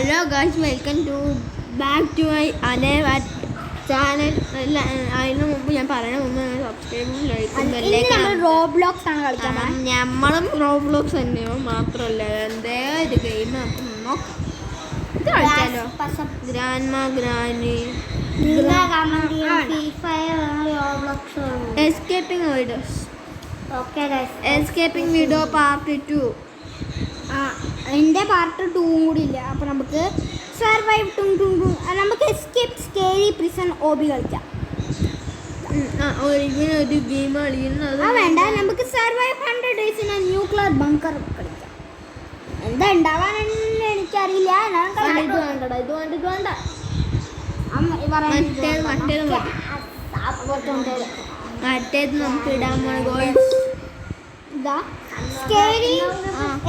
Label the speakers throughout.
Speaker 1: Hello guys, welcome to back to my another channel. അതിന് മുമ്പ് ഞാൻ പറയുന്ന മുമ്പ് സബ്സ്ക്രൈബും ലൈക്കും
Speaker 2: റോബ്ലോക്സ് ആണ് കളിക്കാൻ.
Speaker 1: നമ്മളും റോബ്ലോക്സ് തന്നെയോ മാത്രമല്ല എന്തേ ഒരു ഗെയിം നമുക്ക് നോക്കാം. ഇത് കളിച്ചാലോ? Grandma granny escaping videos. Escaping video part 2.
Speaker 2: എൻ്റെ പാർട്ട് 2 കൂടി ഇല്ല. അപ്പോൾ നമുക്ക് സർവൈവ് നമുക്ക് എസ്കേപ്പ് സ്കേരി പ്രിസൺ ഓബി കളിക്കാം.
Speaker 1: ഒരു ഗെയിം കളിക്കുന്നത്
Speaker 2: വേണ്ട, നമുക്ക് survive 100 days in nuclear bunker കളിക്കാം. എന്താ ഉണ്ടാവാനെന്ന് എനിക്കറിയില്ല.
Speaker 1: മറ്റേത് നമുക്ക് ഇടാൻ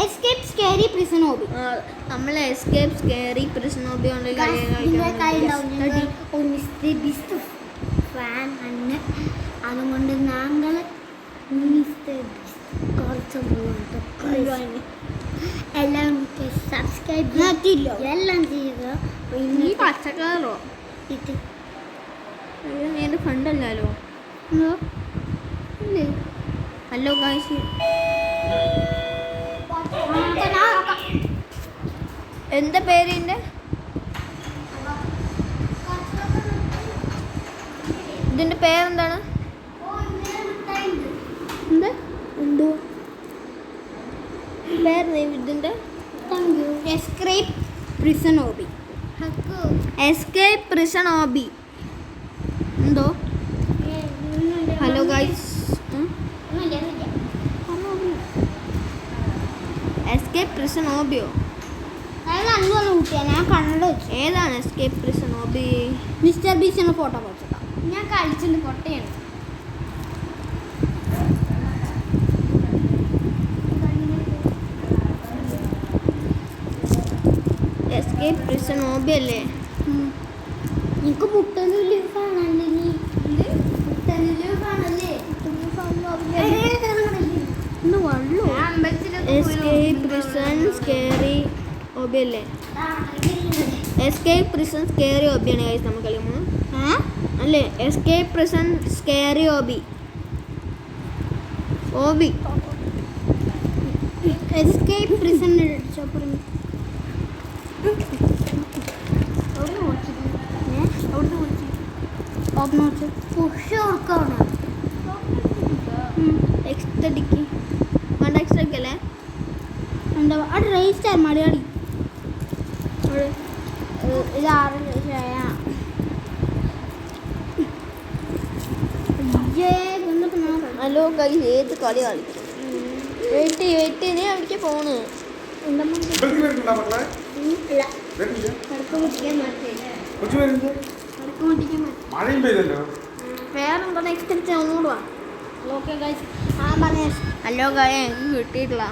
Speaker 2: എസ്കേപ്പ് സ്കേരി പ്രിസൺ ഓബി.
Speaker 1: നമ്മൾ എസ്കേപ്പ് സ്കേറി പ്രിസൺ ഓബി കൊണ്ട്
Speaker 2: അതുകൊണ്ട് ഞങ്ങൾ എല്ലാം സബ്സ്ക്രൈബ് എല്ലാം ചെയ്യുക.
Speaker 1: ഈ പച്ചക്കാറോ എൻ്റെ ഫണ്ടല്ലോ. ഹലോ ഗായ്സ്, എന്താ പേര്? ഇതിൻ്റെ പേരെന്താണ്? എന്തോ പേര് ഇതിൻ്റെ?
Speaker 2: Escape prison obby.
Speaker 1: Escape prison obby എന്തോ. ഹലോ ഗായ്സ്, എസ്കേപ്പ് പ്രിസൺ ഓബിയോ?
Speaker 2: ഞാൻ കണ്ണട വെച്ചു.
Speaker 1: ഏതാണ് എസ്കേപ്പ് പ്രിസൺ ഓബി?
Speaker 2: മിസ്റ്റർ ബീച്ചിന്റെ ഫോട്ടോ വെച്ചതാ. ഞാൻ കളിച്ചിട്ട് പൊട്ടയാണ്.
Speaker 1: എസ്കേപ്പ് പ്രിസൺ ഓബി അല്ലേ?
Speaker 2: എനിക്ക് മുട്ടനൂല് കാണല്ലേ?
Speaker 1: എസ്കേപ്പ് പ്രിസൺ സ്കേറി ഓബി അല്ലേ? എസ്കേപ്പ് പ്രിസൺ സ്കേറി ഓബിയാണ് ഗൈസ് നമ്മൾ കളിക്കുമ്പോൾ അല്ലേ? Escape prison scary ഓബി.
Speaker 2: Escape prison
Speaker 1: എക്സ്ട്രടിക്ക് വേണ്ട. എക്സ്ട്രക്കല്ലേ?
Speaker 2: എന്താ അവിടെ രജിസ്റ്റർ മലയാളി. ഇത് 6
Speaker 1: ഹലോ ഗൈസ്, ഏത് കളി കളിക്കും? വെയിറ്റ് കളിക്കാൻ ഫോണ് വേറെന്താ? നെക്സ്റ്റ് ഒന്നുകൂടെ വാ. ഹലോ ഗായ്, എനിക്ക് കിട്ടിയിട്ടില്ല.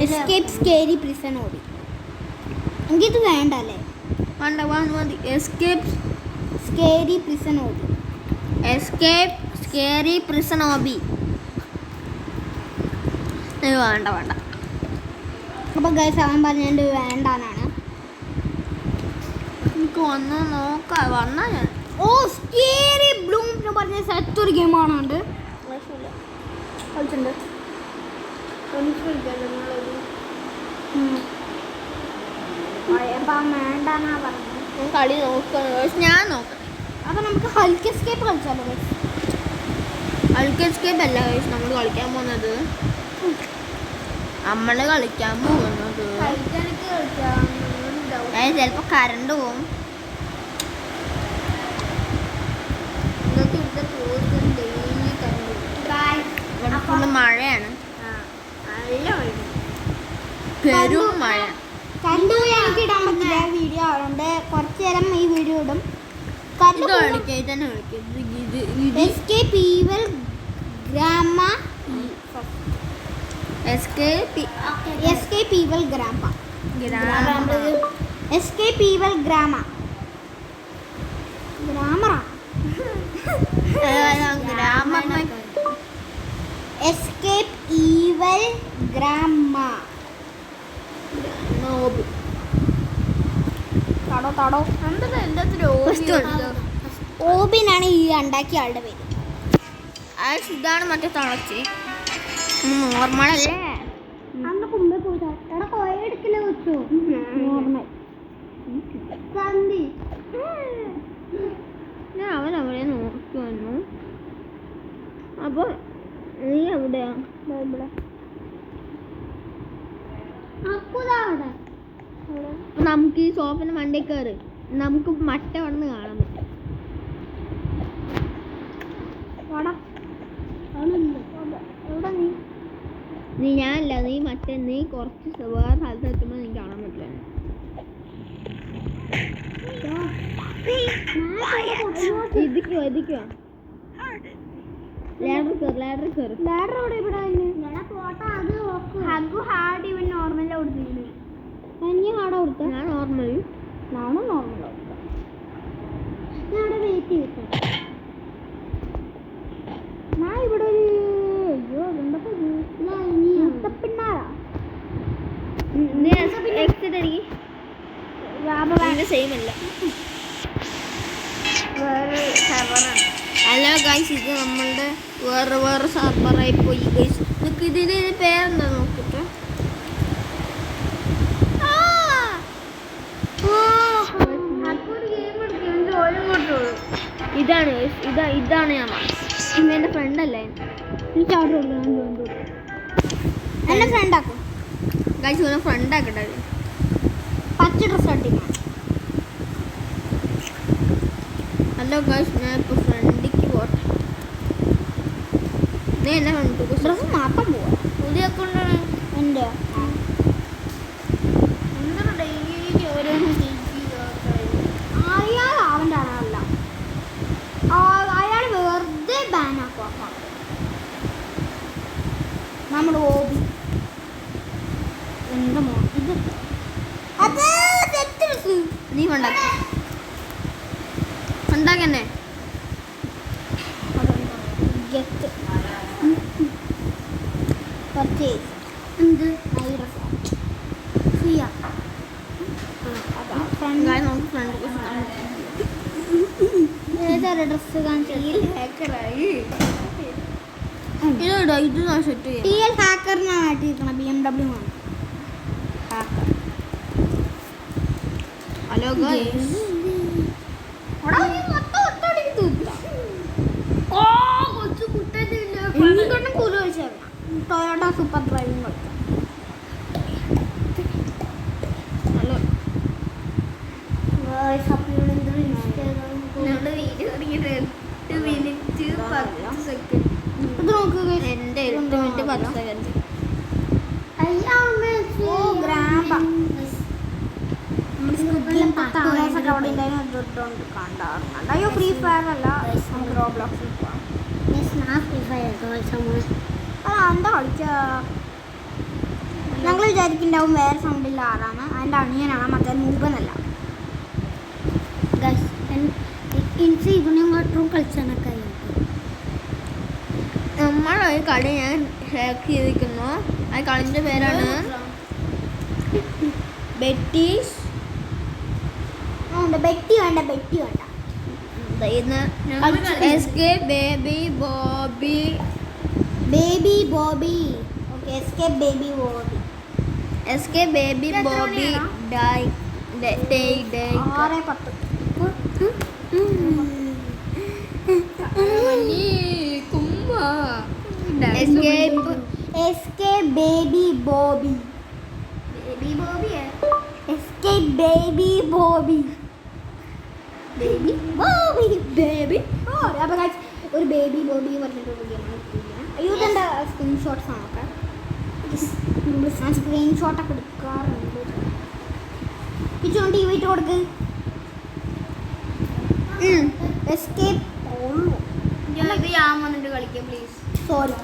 Speaker 2: Escape സ്കേരി prison ഓബി. എനിക്കിത് വേണ്ട അല്ലേ?
Speaker 1: വേണ്ട, മതി. Escape
Speaker 2: സ്കേരി prison obby.
Speaker 1: Escape scary prison ഓബി. വേണ്ട.
Speaker 2: അപ്പോൾ ഗൈസ്, അവൻ പറഞ്ഞത് വേണ്ടാനാണ്.
Speaker 1: എനിക്ക് വന്ന് നോക്കാം. വന്നാ ഞാൻ
Speaker 2: സ്കേരി ബ്ലൂം എന്ന് പറഞ്ഞ സെറ്റൊരു ഗെയിമാണ്. കളിച്ചിട്ടുണ്ട്. വേണ്ടാന്നാ പറഞ്ഞത്.
Speaker 1: കളി നോക്കണം. ഞാൻ നോക്കാം.
Speaker 2: അപ്പോൾ നമുക്ക് ഹൾക്ക് എസ്കേപ്പ് കളിച്ചാലോ?
Speaker 1: ഹൾക്ക് എസ്കേപ്പ് അല്ല ഗൈസ് നമ്മൾ കളിക്കാൻ പോകുന്നത്. ചിലപ്പോൾ കറണ്ട് പോവും. ഫുള്ള് മഴയാണ്. പെരും മഴ.
Speaker 2: കറണ്ട് പോയി എനിക്ക് ഇടാൻ പറ്റില്ല വീഡിയോ. അതുകൊണ്ട് കുറച്ച് നേരം ഈ വീഡിയോ ഇടും. എസ്കേപ്പ് ഈവൽ ഗ്രാമ.
Speaker 1: എസ്കേപ്പ്
Speaker 2: ഈവൽ ഗ്രാമ. എസ്കേപ്പ് ഈവൽ ഗ്രാമ. ഗ്രാമറാ? എസ്കേപ്പ് ഈവൽ ഗ്രാമ.
Speaker 1: ഓബി.
Speaker 2: തടോ
Speaker 1: ഫസ്റ്റ് വൺ.
Speaker 2: ഓബിനാണ് ഈ ഉണ്ടാക്കിയ ആളുടെ പേര്.
Speaker 1: ഇതാണ് മറ്റേ തളച്ചി. നോർമലല്ലേ?
Speaker 2: അന്ന് കുമ്പേ പോയി എടാ കോയ എടുക്കില്ല വെച്ചു നോർമൽ സന്ധി.
Speaker 1: ഞാൻ അവൻ അവിടെ നോക്കി വന്നു. അപ്പോൾ നീ എവിടെയാ?
Speaker 2: ഇവിടെ അക്കുതാ അവിടെ.
Speaker 1: അപ്പൊ നമുക്ക് ഈ സോഫിന്റെ മണ്ടയിൽ കയറി നമുക്ക് മട്ട വന്ന് കാണാൻ പറ്റും.
Speaker 2: എവിടെ
Speaker 1: നീ ഞാനല്ല, നീ മറ്റേ നീ കുറച്ച് വേറെ സ്ഥലത്ത് എത്തുമ്പോൾ നീ കാണാൻ പറ്റില്ല. ഇതിക്കോ ലാഡർ കയറി.
Speaker 2: ലാഡർ അവിടെ ഇവിടെ ഹഗ്ഗു ഹാർഡ് ഇവൻ നോർമലിൽ കൊടുത്തിട്ടുണ്ട്. നീ ഹാർഡ് കൊടുത്ത?
Speaker 1: ഞാൻ നോർമൽ
Speaker 2: കൊടുത്ത. ഞാൻ അവിടെ വെയിറ്റ് ചെയ്തിട്ട് ഞാൻ ഇവിടെ ഒരു അയ്യോ എന്തൊക്കെ പിന്നാറാ
Speaker 1: സെയിം അല്ല. വേറെ സർവറാണ്. അല്ല ഗൈസ്, ഇത് നമ്മളുടെ വേറെ സർവറായി പോയി ഗൈസ്. നമുക്ക് ഇതിന് പേരെന്താ നോക്കിട്ട്. ഇതാണ് ഞാൻ എൻ്റെ ഫ്രണ്ടല്ലേ.
Speaker 2: എനിക്ക് അവിടെ എന്നെ ഫ്രണ്ടാക്കും
Speaker 1: ഗൈസ്. ഓരോ ഫ്രണ്ടാക്കട്ടെ.
Speaker 2: പച്ച ഡ്രസ് അടിക്കണം.
Speaker 1: ഹലോ ഗൈസ്, ഞാൻ ഇപ്പോൾ ഫ്രണ്ടിക്ക് പോട്ടെ. നീ എന്നെ കണ്ടു
Speaker 2: ഡ്രസ് മാറ്റാൻ പോവാ.
Speaker 1: പുതിയ അക്കൗണ്ടാണ്
Speaker 2: എൻ്റെ. അയാൾ അവൻ്റെ ആളല്ല. അയാൾ വെറുതെ ബാനാക്കുക. നമ്മുടെ ഓബി എൻ്റെ മോൻ ഇത് അത് തെറ്റ് ഡ്രസ്.
Speaker 1: നീ ഉണ്ടാക്കന്നെ.
Speaker 2: ഗെറ്റ് പർച്ചേസ് എന്ത് ഐ ഡ്രസ് ഫ്രീയാ. ഏതൊരു ഡ്രസ് കാണിച്ചാൽ
Speaker 1: ഇത് സെറ്റ് ചെയ്യാം.
Speaker 2: ടി എൽ ഹാക്കറിനാണ് ആട്ടിയിരിക്കണം. BMW ആണ് hacker.
Speaker 1: Hello guys,
Speaker 2: Toyota super driving കളിക്കാം.
Speaker 1: ഹലോ
Speaker 2: ഇത് നോക്കുക.
Speaker 1: എൻ്റെ 8 മിനിറ്റ് 10 സെക്കൻഡ്.
Speaker 2: അയ്യോ ഫ്രീ ഫയർ അല്ല, റോബ്ലോക്സിൽ പോവാം. എന്താ കളിക്ക? ഞങ്ങൾ വിചാരിക്കുന്നുണ്ടാവും വേറെ സൗണ്ടില്ല ആളാണ്. അതിൻ്റെ അണിയനാണ്, മറ്റേ മൂപ്പനല്ല. ഇതിനെങ്ങോട്ടും കളിച്ചാണൊക്കെ
Speaker 1: നമ്മളൊരു കളി ഞാൻ ഹാക്ക് ചെയ്തിരിക്കുന്നു. ആ കളിൻ്റെ പേരാണ് ബെറ്റീസ്.
Speaker 2: ബെറ്റി വേണ്ട.
Speaker 1: Escape baby Bobby.
Speaker 2: Okay, escape baby Bobby.
Speaker 1: Escape baby Bobby die day day
Speaker 2: 6:10. Escape baby Bobby. Escape baby Bobby. അപ്പോൾ ഗൈസ്, ഒരു ബേബി ബോബി പറഞ്ഞിട്ടൊരു ഗെയിമാണ്. അയ്യോ ഇതെൻ്റെ സ്ക്രീൻഷോട്ട്സ് ആണൊക്കെ. ഞാൻ സ്ക്രീൻഷോട്ടൊക്കെ എടുക്കാറുണ്ട്. കിച്ചുകൊണ്ട് ഈ വീട്ടിൽ കൊടുക്ക്. എസ്കേപ്പ്
Speaker 1: ഇത് ഞാൻ വന്നിട്ട് കളിക്കാം പ്ലീസ്.
Speaker 2: സോറി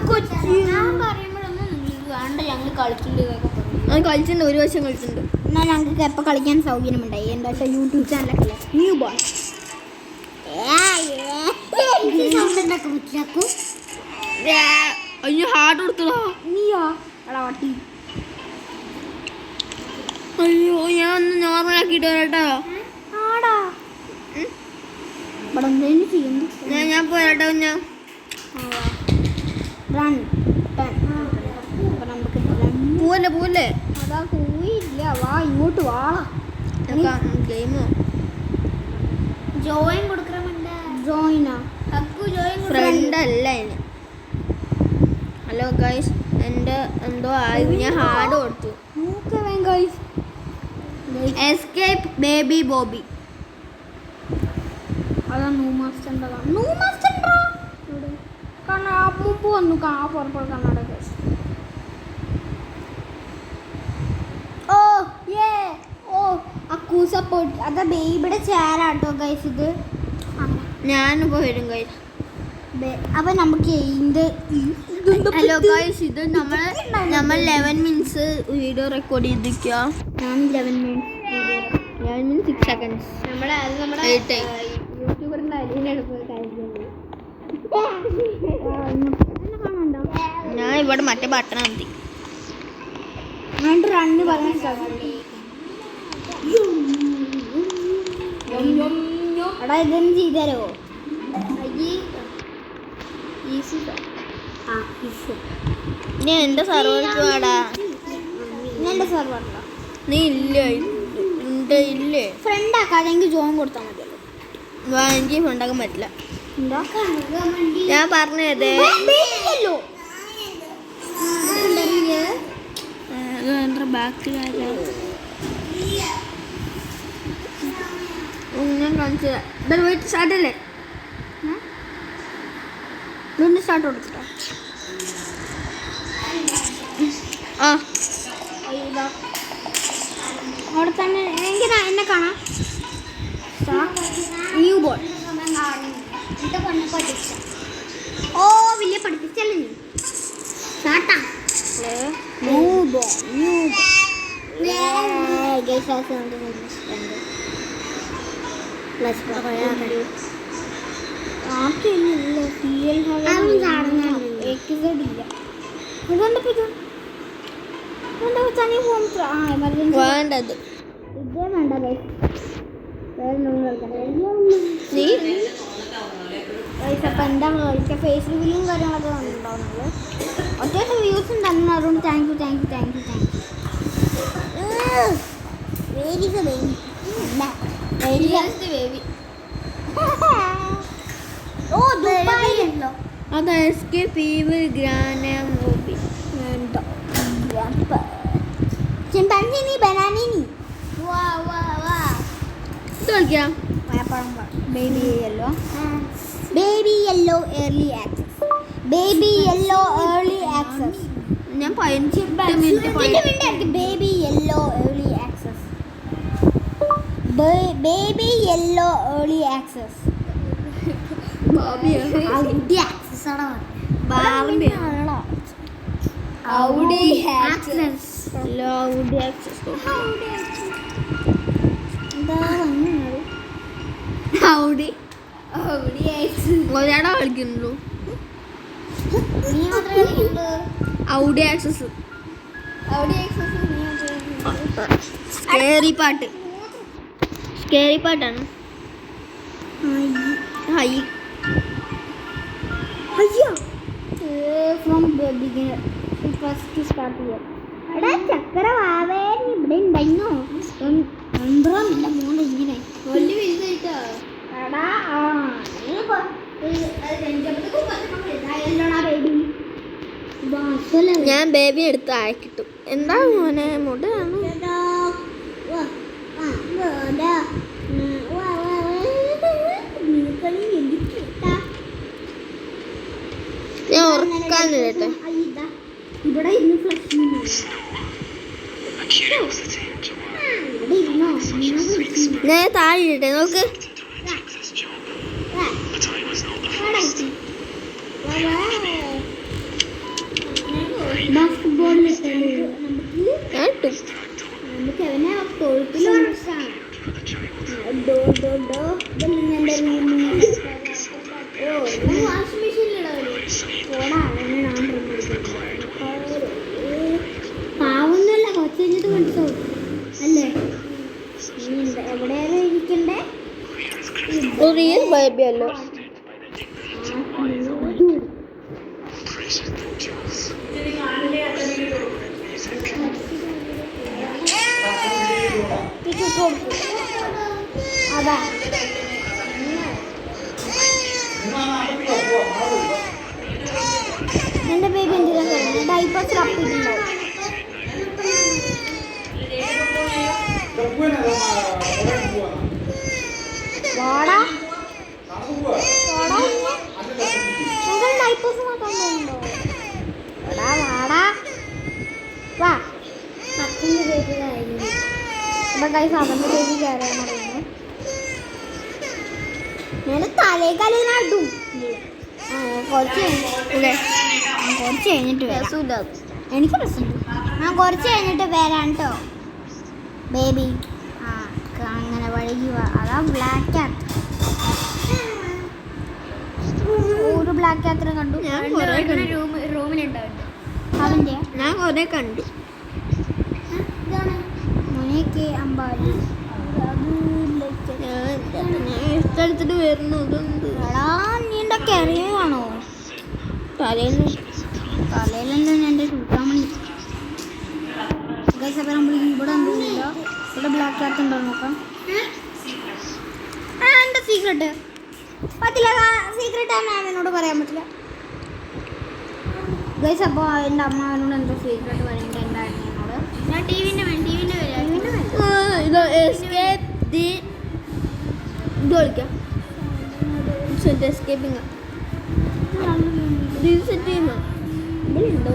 Speaker 2: കൊച്ചി.
Speaker 1: ഞാൻ പറയുമ്പോഴൊന്നും വേണ്ട, ഞങ്ങൾ കളിച്ചിട്ടുണ്ട്. ഞാൻ കളിച്ചിട്ടുണ്ട്, ഒരു വർഷം കളിച്ചിട്ടുണ്ട്.
Speaker 2: എന്നാൽ ഞങ്ങൾക്ക് എപ്പോൾ കളിക്കാൻ സൗകര്യമുണ്ടായി. എന്താ വെച്ചാൽ യൂട്യൂബ് ചാനലൊക്കെ ന്യൂ ബോയ് സൗണ്ട് ഉണ്ടാക്കും.
Speaker 1: അയ്യോ ഹാർഡ് കൊടുത്തടാ.
Speaker 2: നീയാ എടാ വട്ടി.
Speaker 1: അയ്യോ ഞാൻ ഒന്ന് നോർമൽ ആക്കിയിട്ട് വരട്ടോ.
Speaker 2: ആടാ ഇവിടെ എന്തെങ്കിലും ചെയ്യുന്നു.
Speaker 1: ഞാൻ പോരാട്ടോ ഞാൻ.
Speaker 2: റൺ നമുക്ക്
Speaker 1: പോവല്ലേ പോവല്ലേ.
Speaker 2: അതാ പോയില്ല. വാ ഇങ്ങോട്ട് വാ.
Speaker 1: ഗെയിമോ
Speaker 2: ജോയിൻ കൊടുക്കണമെന്നുണ്ട്. ജോയിനാ
Speaker 1: ഫ്രണ്ട് അല്ല അതിന്. ഹലോ ഗൈസ് എൻ്റെ എന്തോ ആയി. ഞാൻ ഹാർഡ് കൊടുത്തു. Escape baby Bobby.
Speaker 2: അതാ നൂമാസ്റ്റർ മുമ്പ് വന്നു പുറപ്പോൾ കണ്ണാട. ഓ ഏ ഓ അക്കൂസ പോട്ട്. അതാ ബേബിയുടെ ചേരാട്ടോ ഗൈസ് ഇത്.
Speaker 1: ഞാനിപ്പോൾ വരും ഗൈസ്.
Speaker 2: അപ്പൊ നമുക്ക്
Speaker 1: ഹലോ ഗൈസ് ഇത് നമ്മൾ 11 മിനിറ്റ്സ് വീഡിയോ റെക്കോർഡ് ചെയ്തിരിക്കുക.
Speaker 2: ഞാൻ 11
Speaker 1: minutes 6 seconds.
Speaker 2: നമ്മുടെ യൂട്യൂബറിന്റെ അരിയിലാണ് പോയി കഴിക്കുന്നത്.
Speaker 1: ഞാൻ ഇവിടെ മറ്റേ ബട്ടൺ അമർത്തി.
Speaker 2: റണ്ണ് പറയാൻ എടാ ഇതൊന്നും ചെയ്തരോ.
Speaker 1: നീ എൻ്റെ സർവർക്ക് വേടാ.
Speaker 2: എന്റെ സെർവറിലാ.
Speaker 1: നീ ഇല്ല ഇല്ലേ
Speaker 2: ഫ്രണ്ട് ആക്കാതെങ്കിൽ ജോയിൻ കൊടുത്താൽ മതിയല്ലോ.
Speaker 1: എനിക്ക് ഉണ്ടാക്കാൻ പറ്റില്ല.
Speaker 2: എന്താ
Speaker 1: ഞാൻ പറഞ്ഞത് ബാക്കിലല്ല. ഞാൻ കാണിച്ചത് സ്റ്റാർട്ടല്ലേ.
Speaker 2: വീണ്ടും സ്റ്റാർട്ട് കൊടുത്തിട്ടോ.
Speaker 1: ആ
Speaker 2: അവിടെ തന്നെ എനിക്ക് എന്നെ കാണാം. New ball. ഓ വലിയ പഠിപ്പിച്ചല്ലേ നീ. ന്യൂ ബോൾ
Speaker 1: വേണ്ടത്
Speaker 2: ഇതേ വേണ്ട. അപ്പം എന്താ കളിക്കുക. ഫേസ് റിവ്യൂവും കാര്യങ്ങളൊക്കെ ഉണ്ടാവുന്നത്. ഒറ്റ വ്യൂസ് ഉണ്ടായിരുന്നു. അതുകൊണ്ട് താങ്ക് യു. ഓ ദുബായിലുണ്ടോ.
Speaker 1: അത് escape evil grand movie.
Speaker 2: Chimpanzini Bananini.
Speaker 1: ഇത് കളിക്കാം.
Speaker 2: Baby yellow early access.
Speaker 1: ഞാൻ 15 minute
Speaker 2: baby yellow early access. Baby yellow early access. Audi access ആണോ.
Speaker 1: Barbie
Speaker 2: Audi access.
Speaker 1: ലൗഡി ആക്സസ്.
Speaker 2: ഔഡി
Speaker 1: ഒരാടാ കളിക്കുന്നുള്ളൂ.
Speaker 2: നീ മാത്രമേ കളിക്കുള്ളൂ.
Speaker 1: Audi access. സ്കേറി പാട്ടാണ്. Hi
Speaker 2: from beginner first start ചെയ്യാം. എടാ ചക്കര വാവേ നീ ഇവിടെ ഉണ്ടായിരുന്നോ. എന്താ മോനെ ഇങ്ങനെ വലിയ വലുതായിട്ടാ. എടാ
Speaker 1: ഞാൻ ബേബി എടുത്ത് അയക്കിട്ടു. എന്താ മോനെ മുടാണ്. ഞാൻ ഉറക്കാനില്ലട്ടെ.
Speaker 2: ഇവിടെ ഇരുന്ന് ഫ്ലഷ്
Speaker 1: ഞാൻ താഴെ ഇട്ടെ നോക്ക്.
Speaker 2: നമുക്ക് അവനെ തൊഴുത്തിൽ വാഷിംഗ് മെഷീനിലിടാ.
Speaker 1: ബേബി അല്ലോ.
Speaker 2: അതാ എന്റെ ബേബി എന്തെങ്കിലും കഴിഞ്ഞു ഡൈപ്പേഴ്സ് അപ്പിട്ടുണ്ടാവും. വാടാ നിങ്ങൾ ഡൈപ്പേഴ്സ് മാറ്റാൻ പോകുന്നുണ്ടോ? വാടാ വാടാ വാ. അപ്പൻ്റെ ബേബി കഴിഞ്ഞു. ഇവിടെ കൈ അവൻ്റെ ബേബി കയറാൻ പറയുന്നു. ഞാൻ തലേക്കാലിനാട്ടും കുറച്ച് കഴിഞ്ഞിട്ട് വരാം. എനിക്ക് രസമുണ്ട്. ഞാൻ കുറച്ച് കഴിഞ്ഞിട്ട് വരാം കേട്ടോ ബേബി. ആ അങ്ങനെ വഴുകി വാ. അതാ ബ്ലാക്ക് ക്യാറ്റ്. ഒരു ബ്ലാക്ക് ക്യാറ്റിനെ കണ്ടു.
Speaker 1: ഞാൻ
Speaker 2: റൂമിലുണ്ടാവും അവൻ്റെ.
Speaker 1: ഞാൻ കുറെ കണ്ടു.
Speaker 2: മുനയ്ക്ക് അമ്പാടി
Speaker 1: ഞാൻ ഇഷ്ടടുത്തിട്ട് വരുന്നു. ഇതുണ്ട്
Speaker 2: എടാ നീൻ്റെ കറിയാണോ? തലയിലെന്താ എൻ്റെ ചൂട്ടാൻ വേണ്ടി. ഗൈസ് അപ്പം നമ്മൾ ഇവിടെ എന്തൊന്നുമില്ല. ഇവിടെ ബ്ലാക്ക് ക്യാറ്റ് ഉണ്ടോ നോക്കാം. ആ എൻ്റെ സീക്രട്ട് പറ്റില്ല. സീക്രട്ട് ആണ് അവനോട് പറയാൻ പറ്റില്ല. ഗൈസ് അപ്പോൾ എൻ്റെ അമ്മ അവനോട് എന്തോ സീക്രട്ട് പറയുന്നത് എന്തായിരുന്നു എന്നോട്. ഞാൻ ടിവിൻ്റെ
Speaker 1: ഇത് കളിക്കാം. എസ്കേപ്പിംഗ് ഉണ്ടോ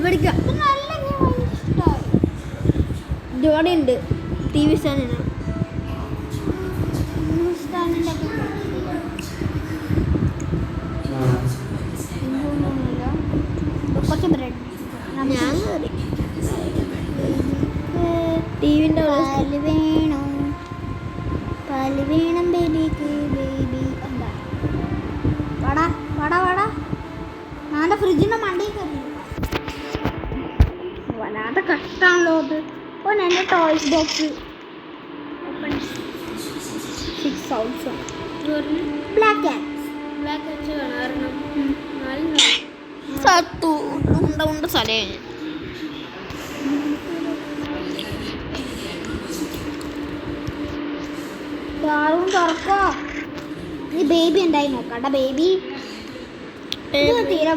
Speaker 1: പഠിക്കാം. ജോഡി ഉണ്ട്. ടി വി സ്റ്റാൻഡിന്
Speaker 2: കുറച്ച് ബ്രെഡ്
Speaker 1: ഞാൻ ടിവിൻ്റെ
Speaker 2: പാല് വേണം ബേബിക്ക്. ബേബി എന്താ വടാ വടാ വടാ. ഞാൻ ഫ്രിഡ്ജിൻ്റെ മണ്ടിയിൽ കയറി. വല്ലാതെ കഷ്ടമാണല്ലോ അത്. അപ്പോൾ എൻ്റെ ടോയ്സ് ബോക്സ് 6,000 ബ്ലാക്ക് ക്യാറ്റ്സ്.
Speaker 1: സത്തു ഉണ്ട് സ്ഥലേ.
Speaker 2: ആരും തുറക്കോ. ഈ ബേബി എന്തായി നോക്കണ്ട. ബേബി തീരെ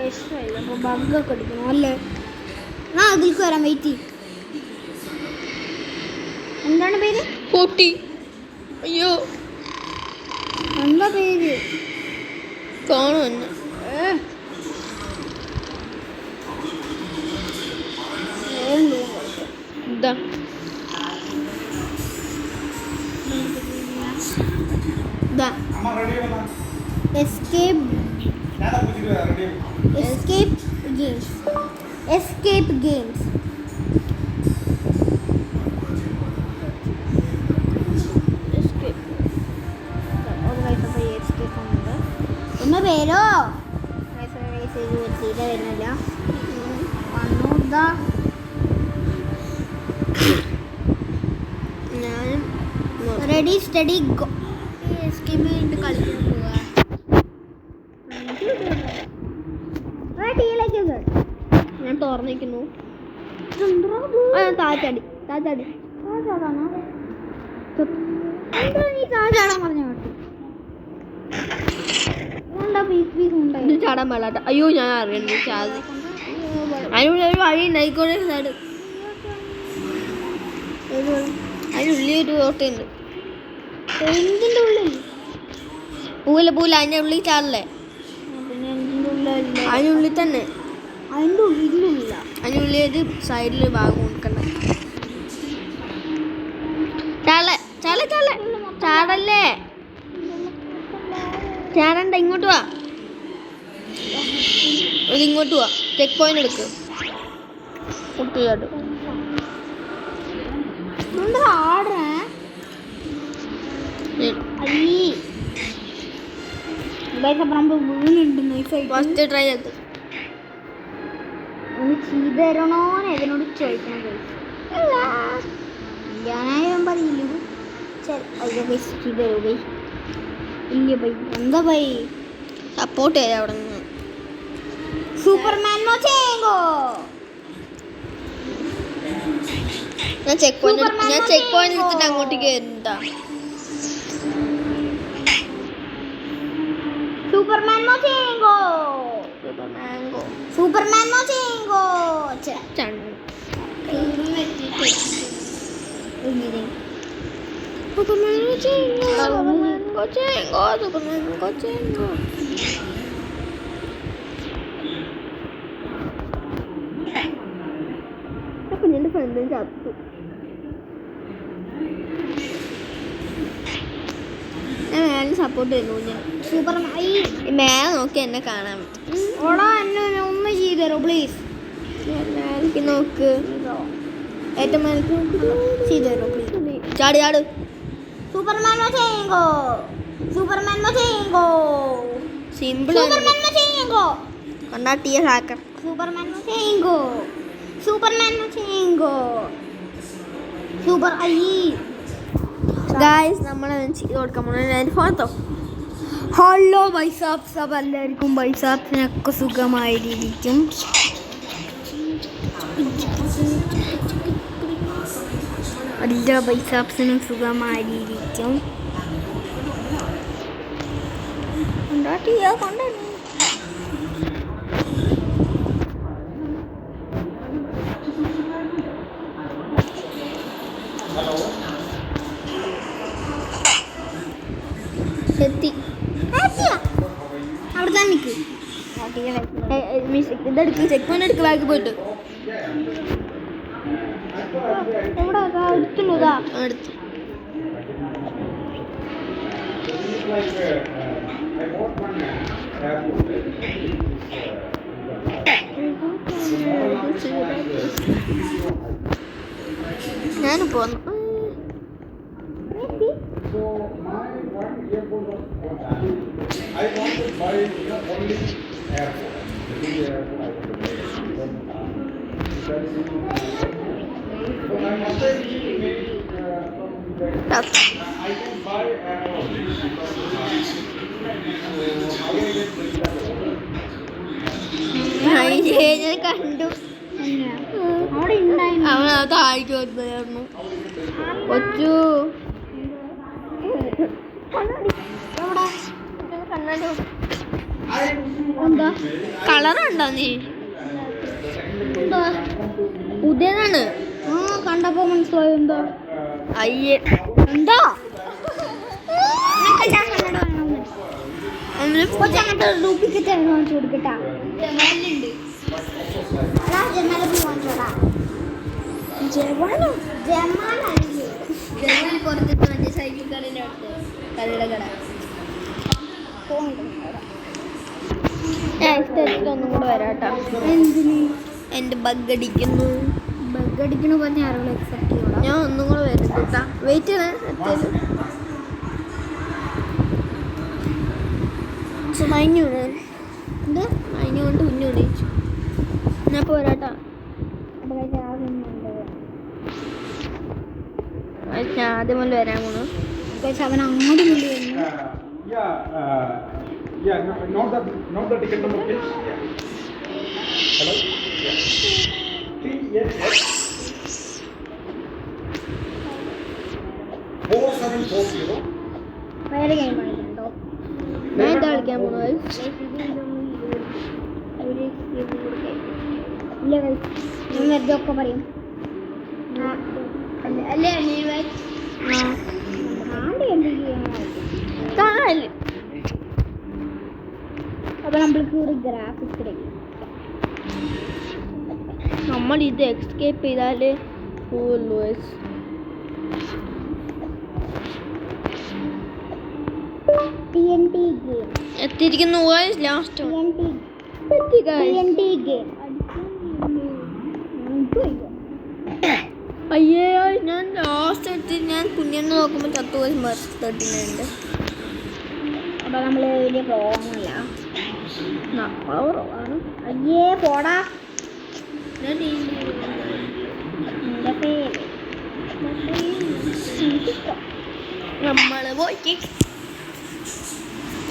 Speaker 2: ഇഷ്ടമില്ല. അപ്പോൾ ബഗ്ഗൊക്കെ അടിക്കണം അല്ലേ. ആ അതിലേക്ക് വരാം. വെയിറ്റ്. എന്താണ് പേര്?
Speaker 1: പൊട്ടി. അയ്യോ
Speaker 2: എന്താ പേര്?
Speaker 1: കാണും എന്നെ. ഇതാ ഇതാ
Speaker 2: എസ്കേപ്പ് ഗെയിംസ്. Escape games. ഒന്ന് പേരോ തീരെ വരുന്നില്ല. വന്നു ഇതാ.
Speaker 1: ഞാൻ
Speaker 2: റെഡി സ്റ്റഡി ഗോ. എസ്കേപ്പ് ചെയ്തിട്ട് കളിക്കാൻ പോവാ.
Speaker 1: ഞാൻ തുറന്നിരിക്കുന്നു. താച്ചാടി താച്ചാടി
Speaker 2: നീ ചാടാൻ പറഞ്ഞ
Speaker 1: ഇത് ചാടാൻ പാടാട്ട. അയ്യോ ഞാൻ അറിയണ്ട ചാടി. അതിനുള്ളിൽ ഒരു വഴി ഉണ്ടായിക്കോട്ടെ. സൈഡ് അതിനുള്ളിൽ ഒരു ഓട്ടയുണ്ട്.
Speaker 2: എന്തിൻ്റെ ഉള്ളിൽ?
Speaker 1: പൂല പൂല അതിൻ്റെ ഉള്ളിൽ ചാടല്ലേ?
Speaker 2: പിന്നെ എന്തിൻ്റെ ഉള്ളിലല്ല?
Speaker 1: അതിനുള്ളിൽ തന്നെ.
Speaker 2: അതിൻ്റെ ഉള്ളിലില്ല.
Speaker 1: അതിനുള്ളിൽ ഒരു സൈഡിൽ ഭാഗം കൊടുക്കണ്ട. ചാട ചാട ചാട ചാടല്ലേ. ചാടണ്ട. ഇങ്ങോട്ട് വാ. അത് ഇങ്ങോട്ട് വാ. ചെക്ക് പോയിന്റ് എടുക്ക്. കുട്ടിയാട്
Speaker 2: ആടേ
Speaker 1: ഫസ്റ്റ് ട്രൈ ചെയ്ത്
Speaker 2: ഒന്ന് ചെയ്ത് തരണോന്ന് ഇതിനോട് ചോദിക്കണം. ഞാനായാലും പറയില്ല. ഇല്ല ബൈ എന്താ ബൈ
Speaker 1: സപ്പോർട്ട് ചെയ്യാം അവിടെ നിന്ന്.
Speaker 2: സൂപ്പർമാൻ മോച്ചേങ്കോ
Speaker 1: ഞാൻ ചെക്ക് പോയിന്റ് എടുത്തിട്ട് അങ്ങോട്ടേക്ക് വരുന്നതാ.
Speaker 2: സൂപ്പർമാൻ മോച്ചേങ്കോ സൂപ്പർമാൻ മോച്ചേങ്കോ
Speaker 1: കുഞ്ഞിന്റെ ഫ്രണ്ടിൽ ചത്തു. ഞാൻ മേലെ സപ്പോർട്ട് ചെയ്യുന്നു കുഞ്ഞിന്.
Speaker 2: സൂപ്പർമാൻ
Speaker 1: മേലെ നോക്കി എന്നെ കാണാൻ പറ്റും.
Speaker 2: ഓടാ എന്നെ ഒന്ന് ചെയ്ത് തരോ പ്ലീസ്
Speaker 1: മേലേക്ക് നോക്ക്, ഏറ്റവും മേലേക്ക്
Speaker 2: ചെയ്ത് തരോ പ്ലീസ്.
Speaker 1: ചാടി ചാട്.
Speaker 2: സൂപ്പർമാൻ മോച്ചേങ്കോ സൂപ്പർമാൻ മോച്ചേങ്കോ
Speaker 1: സിമ്പിൾ
Speaker 2: സൂപ്പർമാൻ മോച്ചേങ്കോ
Speaker 1: കൊണ്ടാട്ടിയ ഹാക്കർ.
Speaker 2: സൂപ്പർമാൻ മോച്ചേങ്കോ സൂപ്പർമാൻ മോച്ചേങ്കോ സൂപ്പർ അയ്യേ
Speaker 1: ഗായ്സ് നമ്മളെ ചെയ്ത് കൊടുക്കാൻ പോകുന്നത് ഫോട്ടോ.
Speaker 2: ഹലോ ബൈസാപ്സ്, അപ്പോൾ എല്ലാവർക്കും ബൈസാപ്സിനൊക്കെ സുഖമായിരിക്കും. എല്ലാ ബൈസാപ്സിനും സുഖമായിരിക്കും.
Speaker 1: കൊണ്ടാട്ടിയ കൊണ്ടാടി. എത്തി.
Speaker 2: അവിടെ തന്നെ നിൽക്ക്.
Speaker 1: ഇതെടുക്ക്, ചെക്ക് പോയിന്റ് എടുക്ക്, ബാക്കി പോയിട്ട്
Speaker 2: എവിടെ എടുത്തുള്ളൂതാ
Speaker 1: എടുത്തു. ഞാൻ പോന്നു.
Speaker 3: So my one airport was Kochi. I want to buy only airport. The big airport I want to buy. So my mother is maybe I can buy airport because
Speaker 1: ഞാൻ കണ്ടു.
Speaker 2: അവിടെ ഉണ്ടായിരുന്നു.
Speaker 1: അവൻ താഴേക്ക് വന്നായിരുന്നു. കൊച്ചു
Speaker 2: എന്താ
Speaker 1: കളറുണ്ടോ നീ?
Speaker 2: എന്താ
Speaker 1: പുതിയതാണ്.
Speaker 2: ആ കണ്ടപ്പോ മനസ്സിലായി. എന്താ
Speaker 1: അയ്യേ
Speaker 2: എന്താ
Speaker 1: അവന്
Speaker 2: ഡ്യൂപ്ലിക്കേറ്റ് വാങ്ങിച്ചു കൊടുക്കട്ടാ.
Speaker 1: പുറത്ത് സൈക്കിൾ കടയുടെ അടുത്ത് കടയുടെ കട ഒന്നും കൂടെ വരാട്ടോ.
Speaker 2: എന്തിന്
Speaker 1: എൻ്റെ ബഗ് അടിക്കുന്നു.
Speaker 2: ബഗ് അടിക്കണ പറഞ്ഞ ആരോട് എക്സെപ്റ്റ് ചെയ്യണം.
Speaker 1: ഞാൻ ഒന്നും കൂടെ വരുന്നുട്ടാ. വെയിറ്റ് ചെയ്യണേ. മഞ്ഞൂടെ
Speaker 2: എന്താ
Speaker 1: മഞ്ഞ കൊണ്ട് കുഞ്ഞു വിളിച്ചു. ഞാൻ പോരാട്ടാ. ഞാൻ ആദ്യം കൊണ്ട് വരാൻ പോണു.
Speaker 2: അവൻ അങ്ങോട്ട് കൊണ്ടു വരുന്നു.
Speaker 3: not the ticket number please. Yeah. Hello. Yeah. TNS 4740.
Speaker 2: വേറെ ഗെയിം കളിക്കണ്ടോ?
Speaker 1: ഞാൻ എന്താ കളിക്കാൻ പോണു?
Speaker 2: ഇല്ല ഞാൻ വെറുതെ ഒക്കെ പറയും. അല്ലേ
Speaker 1: താല്
Speaker 2: അപ്പൊ നമ്മൾക്ക് ഒരു ഗ്രാഫിക്സ് എടുക്കും.
Speaker 1: നമ്മൾ ഇത് എക്സ്കേപ്പ് ചെയ്താലേ പോവുള്ളൂ.
Speaker 2: TNT ഗെയിം
Speaker 1: എത്തിയിരിക്കുന്നു ലാസ്റ്റ്.
Speaker 2: TNT ഗെയിം
Speaker 1: അയ്യേ ഞാൻ ലാസ്റ്റ് എത്തി. ഞാൻ കുഞ്ഞെന്ന് നോക്കുമ്പോൾ 39
Speaker 2: അപ്പൊ നമ്മള് വലിയ പ്രോങ്ങല്ല.
Speaker 1: നമ്മളെ കുറവാണ്.
Speaker 2: അയ്യേ പോടാ.
Speaker 1: ഞാൻ
Speaker 2: എന്റെ പേര്
Speaker 1: നമ്മൾ പോയി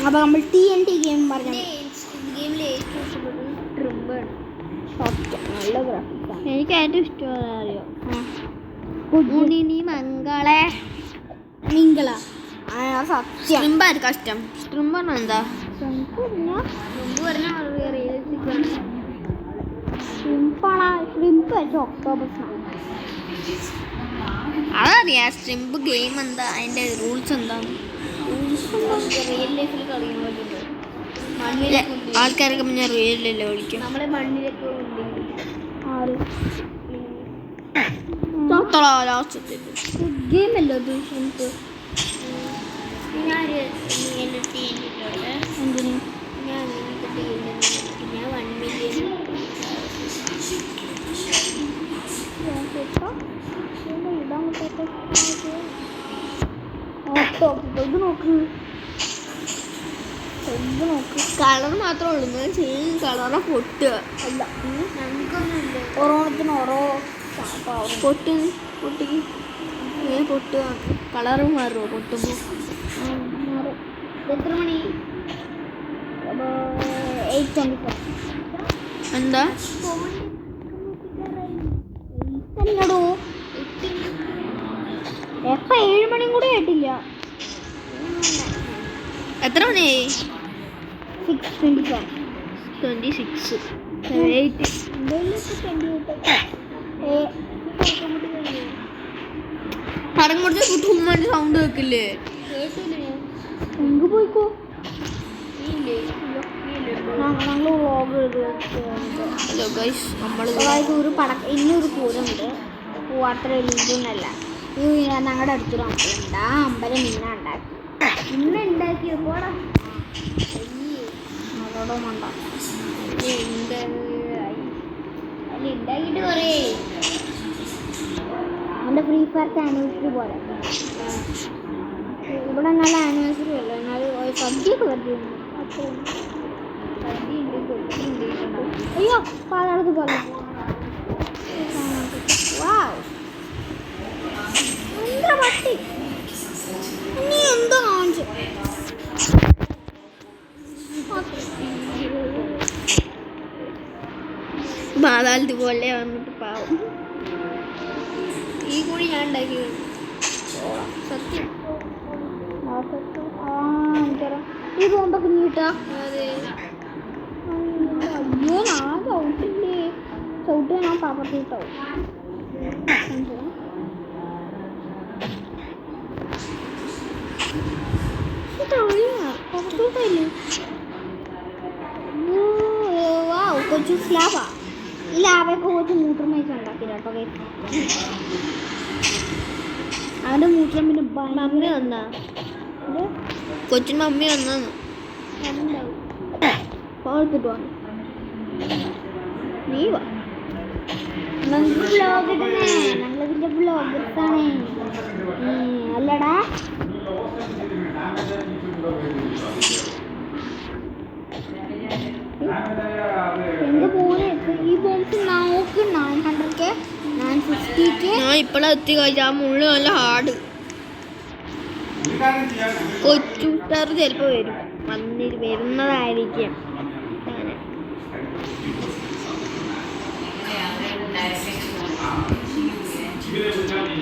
Speaker 2: അപ്പോൾ നമ്മൾ TNT ഗെയിം പറഞ്ഞു.
Speaker 1: ഗെയിമിൽ ഏറ്റവും ഇഷ്ടപ്പെട്ടത് ട്രിമ്പാണ്.
Speaker 2: നല്ല ഗ്രാഫിക്സാണ്.
Speaker 1: എനിക്ക് ഏറ്റവും ഇഷ്ടമുള്ള അറിയോ ഉണ്ണി മംഗളെ
Speaker 2: നിങ്ങള സത്യം
Speaker 1: ട്രിമ്പാണ് കഷ്ടം. ട്രിമ്പാണ് എന്താ ട്രിമ്പ് പറഞ്ഞാൽ
Speaker 2: ഒക്ടോബസ്
Speaker 1: അതറിയാം. സ്ട്രിമ്പ് ഗെയിം എന്താ, അതിൻ്റെ റൂൾസ് എന്താണ്? റിയൽ ലൈഫിൽ കളിക്കാൻ പറ്റുന്നുണ്ട്. ആൾക്കാരൊക്കെ ഞാൻ റിയലല്ലേ കളിക്കും. നമ്മളെ മണ്ണിലൊക്കെ
Speaker 2: ഗെയിം അല്ലോ അത്. എനിക്ക്
Speaker 1: ഞാൻ
Speaker 2: എന്തിനു
Speaker 1: ഞാൻ 1 മില്യൺ
Speaker 2: ഇത് നോക്ക്
Speaker 1: കളർ മാത്രമേ ഉള്ളൂ. സെയിം കളറെ പൊട്ടുക
Speaker 2: അല്ല.
Speaker 1: നമുക്കൊന്നുമില്ല.
Speaker 2: ഓരോണത്തിന് ഓരോ
Speaker 1: പൊട്ടിക്ക് ഇങ്ങനെ പൊട്ടുക. കളറ് മാറുമോ പൊട്ടുമ്പോൾ?
Speaker 2: എത്ര മണി? 8:24.
Speaker 1: എന്താ
Speaker 2: എന്നടോ എപ്പ 7 മണിയും കൂടെ ആയിട്ടില്ല.
Speaker 1: എത്ര മണിയായി?
Speaker 2: 6:25.
Speaker 1: 26. പടം കൊടുത്ത് കുട്ടുമ്മൻ്റെ സൗണ്ട് കേൾക്കില്ലേ?
Speaker 2: എങ്ക് പോയിക്കോ. ഞങ്ങൾ വ്ളോഗ്
Speaker 1: ഹലോ ഗൈസ്, നമ്മൾ
Speaker 2: അതായത് ഇന്നൊരു പൂരമുണ്ട്. പൂവാത്ര വലിയൊന്നല്ല. ഈ ഞങ്ങളുടെ അടുത്തൊരു അമ്പലമുണ്ട്. ആ അമ്പലം ഇന്ന് ഉണ്ടാക്കി പോടാ അതോടോ മണ്ട
Speaker 1: ഉണ്ടാക്കിയിട്ട് കുറേ
Speaker 2: അവൻ്റെ ഫ്രീ ഫയർക്ക് ആനിവേഴ്സറി പോലെ. ഇവിടെ നല്ല ആനിവേഴ്സറി അല്ല, എന്നാലും സദ്യയൊക്കെ വരുന്നു. അയ്യോ പാലാടത്ത് പോലെ. എന്താ പട്ടി നീ എന്താ കാണിച്ചു?
Speaker 1: പാതാളത്ത് പോലെ വന്നിട്ട് പാവം. ഈ കൂടി ഞാൻ ഉണ്ടാക്കി സത്യം.
Speaker 2: ഈ ബോംബൊക്കെ നീട്ടാ.
Speaker 1: അതെ.
Speaker 2: അയ്യോ ഞാൻ ചവിട്ടില്ലേ. ചവിട്ട് ഞാൻ പാപ്പത്തി കിട്ടാവും. കൊച്ചു സ്ലാബാ. ഈ ലാബൊക്കെ കൊച്ചു മൂത്രം വെച്ച് ഉണ്ടാക്കി കേട്ടോ. അവൻ്റെ മൂത്രം പിന്നെ
Speaker 1: മമ്മി വന്നാ? കൊച്ചിൻ മമ്മി വന്നാന്ന്
Speaker 2: എടുത്തിട്ട് വന്നു. നീ വാ, ഞങ്ങൾക്ക് ബ്ലോഗ് ഇടുന്നേ. ഞങ്ങളിതിൻ്റെ ബ്ലോഗർസാണ് അല്ലടാ. എൻ്റെ മോനെ ഈ ബോംസ് നോക്ക് 900K 950K.
Speaker 1: ഞാൻ ഇപ്പോഴെത്തി കഴിച്ച ആ മുള്ളു നല്ല ഹാർഡ്. കൊച്ചു സ്റ്റാർ ചിലപ്പോൾ വരും, വരുന്നതായിരിക്കും.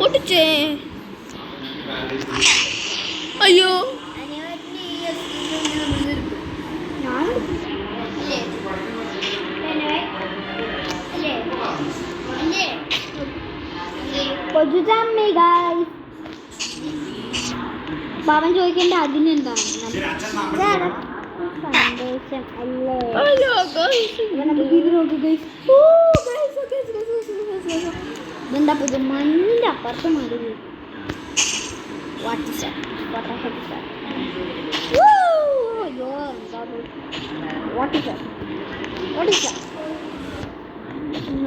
Speaker 1: പൊട്ടിച്ചേ. അയ്യോ
Speaker 2: പാവൻ ചോദിക്കേണ്ട അതിനെന്താണ് സന്ദേശം അല്ലേ? ഇതെന്താ പുതിയ മണ്ണിൻ്റെ അപ്പുറത്ത് മതി.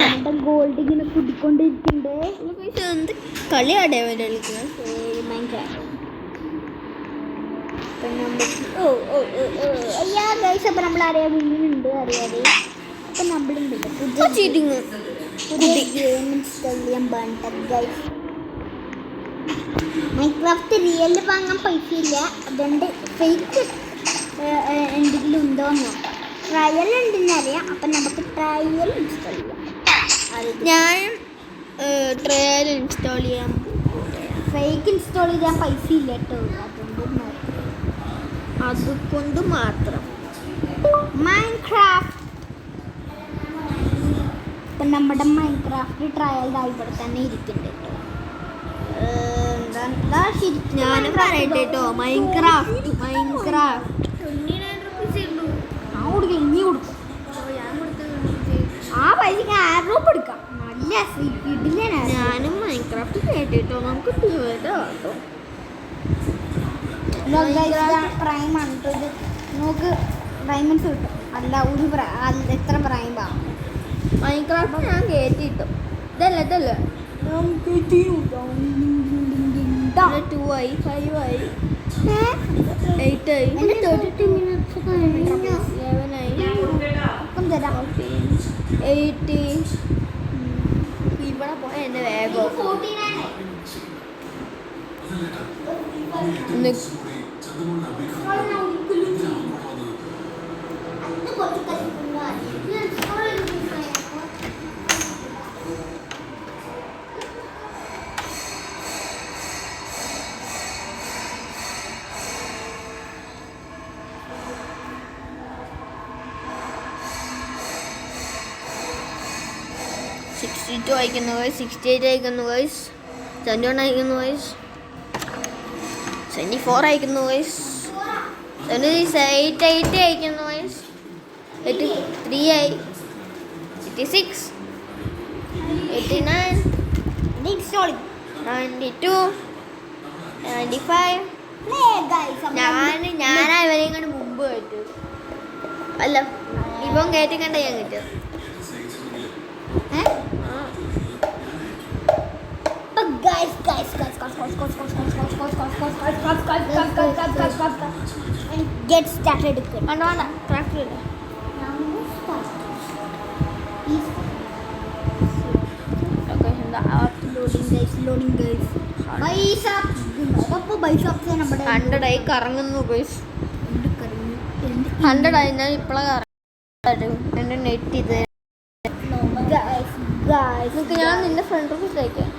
Speaker 2: നമ്മുടെ ഗോൾഡ് ഇങ്ങനെ കുടിക്കൊണ്ടിരിക്കണ്ടേ.
Speaker 1: എന്ത് കളിയാടേ കളിക്കുന്നത്?
Speaker 2: അയ്യാ ഗൈസ്, അപ്പം നമ്മൾ അറിയാൻ വീണ്ടുണ്ട് അറിയാതെ. അപ്പം നമ്മളുണ്ട് പുതിയ ഗെയിം ഇൻസ്റ്റാൾ ചെയ്യാൻ പറഞ്ഞിട്ട് ഗൈസ്. മൈൻക്രാഫ്റ്റ് റിയലിൽ വാങ്ങാൻ പൈസ ഇല്ല, അതുകൊണ്ട് ഫേക്ക് എന്തെങ്കിലും ഉണ്ടോന്ന് നോക്കാം. ട്രയൽ ഉണ്ടെന്നറിയാം, അപ്പം നമുക്ക് ട്രയൽ ഇൻസ്റ്റാൾ ചെയ്യാം.
Speaker 1: ഞാൻ ട്രയൽ ഇൻസ്റ്റാൾ ചെയ്യാൻ
Speaker 2: ഫേക്ക് ഇൻസ്റ്റാൾ ചെയ്യാൻ പൈസ ഇല്ല കേട്ടോ,
Speaker 1: അതുകൊണ്ട് മാത്രം.
Speaker 2: മൈൻക്രാഫ്റ്റ് ഇപ്പം നമ്മുടെ മൈൻക്രാഫ്റ്റ് ട്രയൽ ഇവിടെ തന്നെ ഇരിക്കുന്നുണ്ട് കേട്ടോ. എന്താ ശരിക്കും
Speaker 1: ഞാനും പറയട്ടെ കേട്ടോ, മൈൻക്രാഫ്റ്റ്
Speaker 2: ഞാൻ കൊടുക്കാം, ഇനി കൊടുക്കും. ആ പൈസക്ക് ആരോ എടുക്കാം, നല്ല ഇടില്ല.
Speaker 1: ഞാനും മൈൻക്രാഫ്റ്റ് കേട്ടോ, നമുക്ക് കേട്ടോ.
Speaker 2: പ്രൈം ആണ് കേട്ടോ ഇത്. നമുക്ക് ഡയമണ്ട്സ് കിട്ടും. അല്ല എത്ര പ്രൈമാ
Speaker 1: മൈൻക്രാഫ്റ്റ് ഞാൻ കേട്ടിട്ടോ. ഇതല്ല 2 ആയി, 5 ആയി, 8 ആയി,
Speaker 2: 32 minutes
Speaker 1: 11 ആയി, 80. ഇവിടെ പോയ എൻ്റെ വേഗം $62 അയക്കുന്നു ഗൈസ്, $68 അയക്കുന്നു ഗൈസ്, $71 അയക്കുന്നു ഗൈസ്, $74 അയക്കുന്നു ഗൈസ്, $78 അയക്കുന്നു ഗൈസ്, 83 ആയി, 86, 89, 92, 95. ഞാനാ ഇവരെയും കണ്ട് മുമ്പ് കേട്ടു. അല്ല, ഇവൻ കേട്ടിക്കണ്ട ഞാൻ കിട്ടിയത്.
Speaker 2: Get started.
Speaker 1: വേണ്ട ക്രാഫ്റ്റ് ഇല്ല.
Speaker 2: Loading guys.
Speaker 1: 100 ആയി കറങ്ങുന്നു ഗൈസ്. 100 ആയി, ഞാൻ ഇപ്പോഴാണ് എൻ്റെ നെറ്റ് ഇത്. നിങ്ങൾക്ക് ഞാൻ നിന്റെ ഫ്രണ്ട് റിക്വസ്റ്റ് അയക്കാം.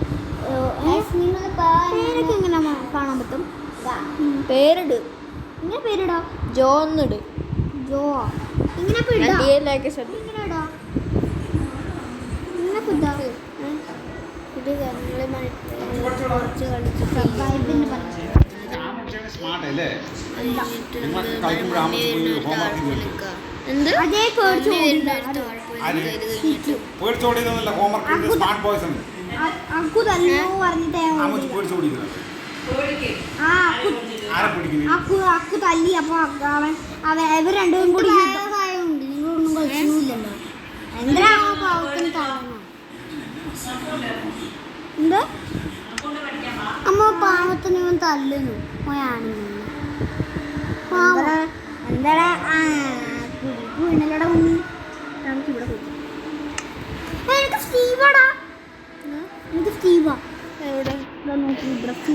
Speaker 2: പേരൊക്കെ എങ്ങനെ കാണാൻ പറ്റും?
Speaker 1: പേരിട്,
Speaker 2: ഇങ്ങനെ പേരിടാ.
Speaker 1: ജോ എന്നിട്.
Speaker 2: ജോ ഇങ്ങനെ പേരിടാ.
Speaker 1: ഞാൻ ഡിഎയിലേക്ക് ശ്രദ്ധ.
Speaker 2: ഇങ്ങനെ ഇടാ. ഇങ്ങനെ പേരിടാ.
Speaker 1: ഇത് കുറച്ച് കളിച്ച്
Speaker 2: സബ്സ്ക്രൈബിന് പറഞ്ഞു.
Speaker 3: സ്മാർട്ട് അല്ലേ? നിങ്ങൾക്ക് കളിക്കുമ്പോൾ ഹോംവർക്ക് ചെയ്തു
Speaker 1: എന്ത്
Speaker 2: അതേ പേടിച്ചു
Speaker 3: പേടിച്ചോടിയതൊന്നുമില്ല. ഹോംവർക്ക് സ്മാർട്ട് ബോയ്സ് ആണ്.
Speaker 2: അക്കു തല്ലോ പറഞ്ഞിട്ടേ
Speaker 3: പേടിച്ചോടിക്കുന്നത്
Speaker 2: ആ
Speaker 3: ആരെ പിടിക്കുന്നത്?
Speaker 2: അക്കു തല്ലി. അപ്പൊ അവൻ ഇവർ രണ്ടുപേരും കൂടി നിങ്ങളൊന്നും കളിച്ചില്ലല്ലോ. എന്താ പാവത്തിന് കാണുന്നു? എന്ത് അമ്മ പാവത്തിന് ഇവൻ തല്ലുന്നു പോയാണെന്ന്. എന്താടാ വീണല്ലടാ ഉണ്ണി. നമുക്ക് ഇവിടെ എനിക്ക് സ്റ്റീവാടാ. എനിക്ക് സ്റ്റീവാ.
Speaker 1: എവിടെ
Speaker 2: നോക്കി ബ്രഷ്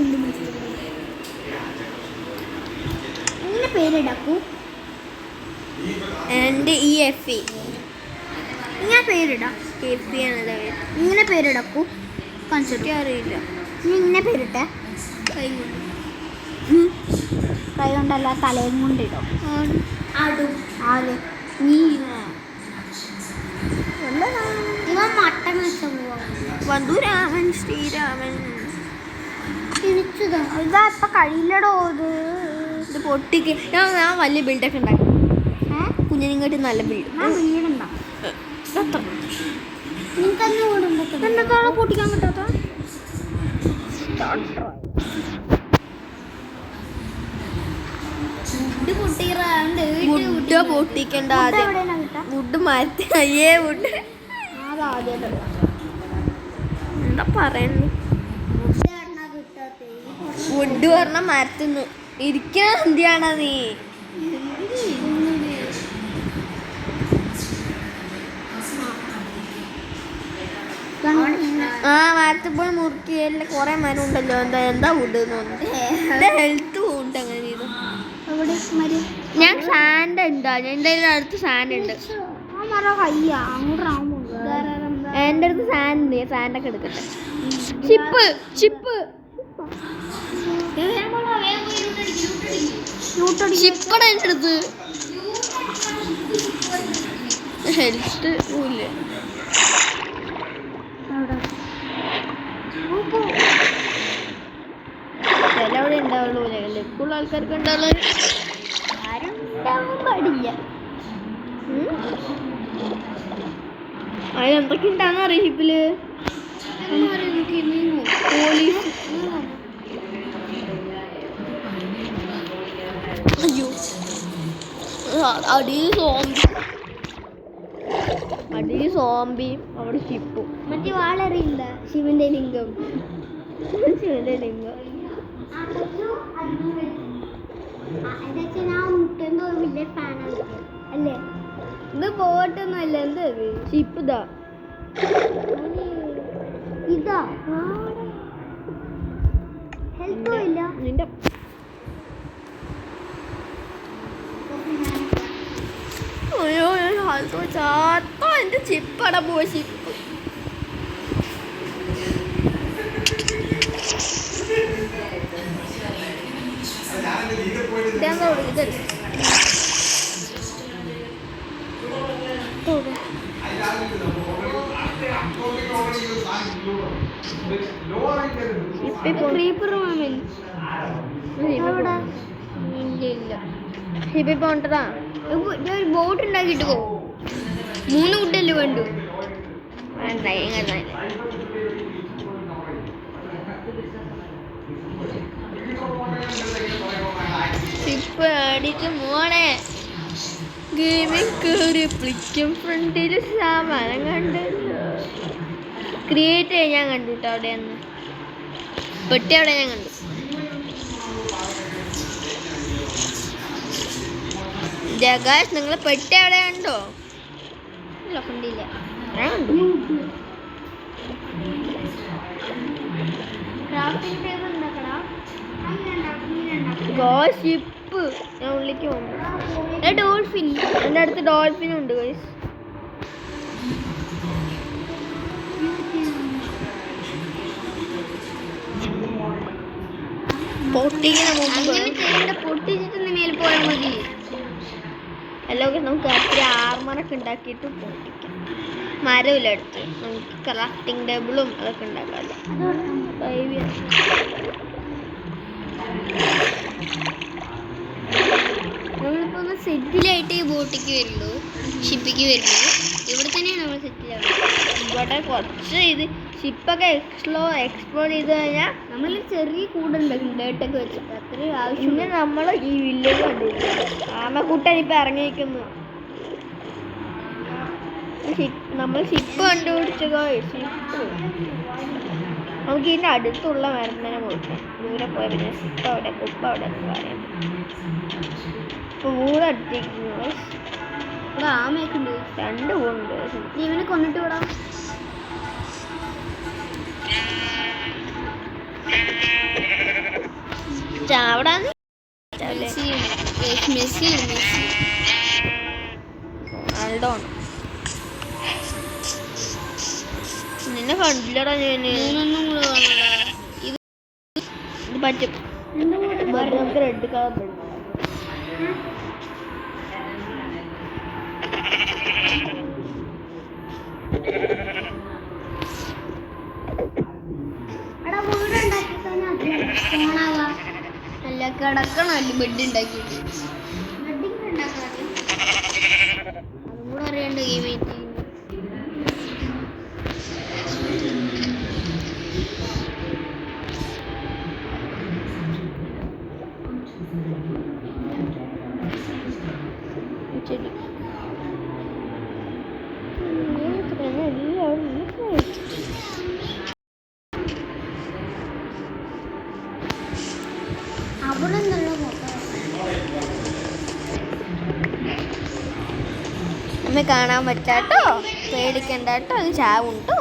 Speaker 2: എങ്ങനെ പേരിടാക്കൂ?
Speaker 1: എൻ്റെ EFE
Speaker 2: ഇങ്ങനെ പേരിടാ.
Speaker 1: KP ആണല്ലോ പേര്.
Speaker 2: ഇങ്ങനെ പേരിടാക്കൂ. കാണിച്ചിട്ട്
Speaker 1: അറിയില്ല.
Speaker 2: നീ ഇങ്ങനെ പേരിട്ടെ.
Speaker 1: കൈ കൊണ്ട്
Speaker 2: കൈ കൊണ്ടല്ല, തലയും കൊണ്ടിടോ. നീ ഇവൻ മട്ടൻ വെച്ച
Speaker 1: വധുരാമൻ ശ്രീരാമൻ.
Speaker 2: തിരിച്ചതാ. ഇതാ ഇപ്പൊ കഴിയില്ലടോ
Speaker 1: ഇത് പൊട്ടിക്ക്. ഞാൻ വലിയ ബിൽഡൊക്കെ ഉണ്ടാക്കി. കുഞ്ഞിനിങ്ങോട്ട് നല്ല ബിൽഡ്.
Speaker 2: വീടുണ്ടോ?
Speaker 1: എത്ര
Speaker 2: നിനക്കന്ന് വീടുണ്ടോ?
Speaker 1: എന്തൊക്കെയാണ് പൊട്ടിക്കാൻ കിട്ടാത്ത? വുഡ് പൊട്ടിക്കണ്ട. വുഡ് മാറ്റി. അയ്യേ വുഡ് എന്താ പറയുന്നു? വുഡ് പറഞ്ഞ മരത്തുനിന്ന് ഇരിക്കണ എന്തിയാണോ നീ? ആ മരത്തിപ്പോൾ മുറുക്കിയല്ല കുറെ മരം ഉണ്ടല്ലോ. എന്താ വുഡ് ഹെൽത്ത് ഉണ്ട് അങ്ങനെ ചെയ്തു.
Speaker 2: എവിടെ മരം?
Speaker 1: ഞാൻ സാൻഡ് ഉണ്ടാ എൻ്റെ അടുത്ത് സാൻഡ് ഉണ്ട്.
Speaker 2: ആ മരം കയ്യാ അങ്ങോട്ട്
Speaker 1: എൻ്റെ അടുത്ത് സാൻഡ് ഉണ്ട്. സാൻഡൊക്കെ എടുക്കട്ടെ. ചിപ്പ് ചിപ്പ് ചിപ്പടെ എൻ്റെ അടുത്ത് ഹെൽത്ത് ഇല്ല. ചില അവിടെ ഉണ്ടാവുള്ളൂ. ലെക്കുള്ള ആൾക്കാർക്ക് ഉണ്ടാവുള്ളൂ.
Speaker 2: ആരും ഉണ്ടാവാൻ പാടില്ല.
Speaker 1: അതിലെന്തൊക്കെ ഉണ്ടാകുന്ന അറിയാം ഷിപ്പില്. പോലീസ് അയ്യോ അടിയിൽ സോംബിയും അവിടെ ഷിപ്പും.
Speaker 2: മറ്റേ വാളറിയില്ല ശിവന്റെ ലിംഗം.
Speaker 1: ശിവന്റെ ലിംഗം
Speaker 2: ഞാൻ മുട്ടേന്റെ വലിയ ഫാനാണ് അല്ലേ? ഇത് ബോട്ടൊന്നും അല്ല. എന്താ
Speaker 1: ഷിപ്പ് ഇതാ
Speaker 2: ഇതാ ഹെൽത്തും ഇല്ല.
Speaker 1: നിന്റെ അയ്യോ ചാത്ത എൻ്റെ ചിപ്പട പോയി. ഷിപ്പ് ഇതെന്താ ഇതല്ലേ ഷിപ്പിൽ പോണ്ടതാ.
Speaker 2: ഒരു ബോട്ട് ഉണ്ടാക്കിട്ട് പോകും. 3 കുട്ടല്ലേ വേണ്ടു.
Speaker 1: ഷിപ്പ് അടിച്ച് മോളെ ഗെയിമിൽ കയറി പ്ലിക്കും ഫ്രണ്ടിൽ സാമാനം കണ്ടല്ലോ. ക്രിയേറ്റ് ചെയ്യാൻ ഞാൻ കണ്ടു കേട്ടോ. അവിടെ നിന്ന് പെട്ടി അവിടെ ഞാൻ കണ്ടു. ജഗാഷ് നിങ്ങൾ പെട്ടി അവിടെ കണ്ടോ?
Speaker 2: ഇല്ല കണ്ടില്ല.
Speaker 1: ഞാൻ കണ്ടു. ഷിപ്പ് ഞാൻ ഉള്ളിലേക്ക് വന്നു.
Speaker 2: ഡോൾഫിൻ
Speaker 1: എൻ്റെ അടുത്ത് ഡോൾഫിനും ഉണ്ട് ഗൈസ്.
Speaker 2: പൊട്ടിച്ചിട്ട് മേലെ പോയാൽ മതി.
Speaker 1: അല്ലെങ്കിൽ നമുക്ക് അത്ര ആർമറൊക്കെ ഉണ്ടാക്കിയിട്ട് പൊട്ടിക്കാം. മരമില്ല അടുത്ത് നമുക്ക് ക്രാഫ്റ്റിംഗ് ടേബിളും അതൊക്കെ ഉണ്ടാക്കാമല്ലോ.
Speaker 2: നമ്മളിപ്പോ ഒന്ന് സെറ്റിലായിട്ട് ഈ ബോട്ടിക്ക് വരുള്ളൂ, ഷിപ്പിക്ക് വരുള്ളൂ. ഇവിടെ തന്നെയാണ് നമ്മൾ സെറ്റിലാവുന്നത്.
Speaker 1: ഇവിടെ കുറച്ച് ഇത് ഷിപ്പൊക്കെ എക്സ്പ്ലോർ ചെയ്ത് കഴിഞ്ഞാൽ
Speaker 2: നമ്മൾ ചെറിയ കൂടുണ്ടാക്കും ഡേട്ടൊക്കെ വെച്ചിട്ട്. അത്രയും ആവശ്യം.
Speaker 1: പിന്നെ നമ്മൾ ഈ വില്ലേജ് കണ്ടില്ല. ആമക്കുട്ടൻ ഇപ്പം ഇറങ്ങിയിരിക്കുന്നു. നമ്മൾ ഷിപ്പ് കണ്ടുപിടിച്ചതോ ഷിപ്പ്. നമുക്ക് ഇതിൻ്റെ അടുത്തുള്ള മരുന്നിനെ കൊടുക്കാം. ദൂരെ പോയ പിന്നെ ഷിപ്പ് അവിടെ കുപ്പ അവിടെ പറയാം. പൂട് അടുത്തേക്കുന്നു.
Speaker 2: ഇവിടെ ആമയൊക്കെ ഉണ്ട്.
Speaker 1: 2 പൂണ്ട്.
Speaker 2: ഇവനെ കൊന്നിട്ട് വിടാം.
Speaker 1: ചാവടാന്ന്
Speaker 2: മെസ്സി
Speaker 1: ആൾഡോൺ നിന്നെ കണ്ടില്ലടാ ഞാന്. ഇത് പറ്റും. നമുക്ക് റെഡ് കളർ
Speaker 2: അല്ല കിടക്കണമല്ലോ ബെഡ് ഉണ്ടാക്കിയിട്ട്. അതും കൂടെ അറിയണ്ട ഗെയിം ആയിട്ട്.
Speaker 1: ശരി
Speaker 2: അവിടെ നല്ല
Speaker 1: കാണാൻ പറ്റാട്ടോ. പേടിക്കണ്ട കേട്ടോ. അത് ചാവുണ്ടോ.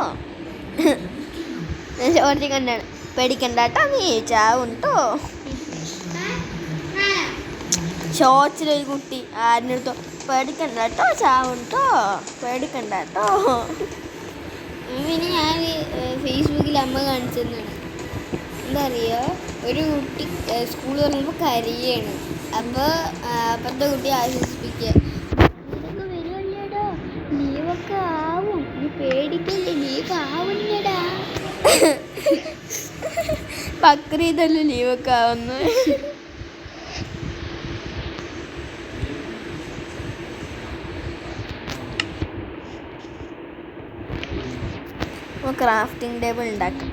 Speaker 1: ഷോർട്സ് കണ്ടാണ്. പേടിക്കണ്ട കേട്ടോ, നീ ചാവുണ്ടോ. ഷോർട്സിലൊരു കുട്ടി ആരിനടുത്തോ പേടിക്കണ്ട കേട്ടോ, ചാവുണ്ടോ, പേടിക്കണ്ട കേട്ടോ.
Speaker 2: പിന്നെ ഞാൻ ഫേസ്ബുക്കിൽ അമ്മ കാണിച്ചെന്നാണ്. എന്താ അറിയുക, ഒരു കുട്ടി സ്കൂൾ തുറന്നപ്പോൾ കരയാണ്. അപ്പോൾ അപ്പുറത്തെ കുട്ടി ആശ്വസിപ്പിക്കുക, ഇതൊക്കെ വരുമല്ലേടാ, ലീവൊക്കെ ആവും, നീ പേടിക്കല്ലേ, ലീവ് ആവുന്നടാ.
Speaker 1: ബക്രീദല്ലേ ലീവൊക്കെ ആവുന്നു. ക്രാഫ്റ്റിംഗ് ടേബിൾ ഉണ്ടാക്കി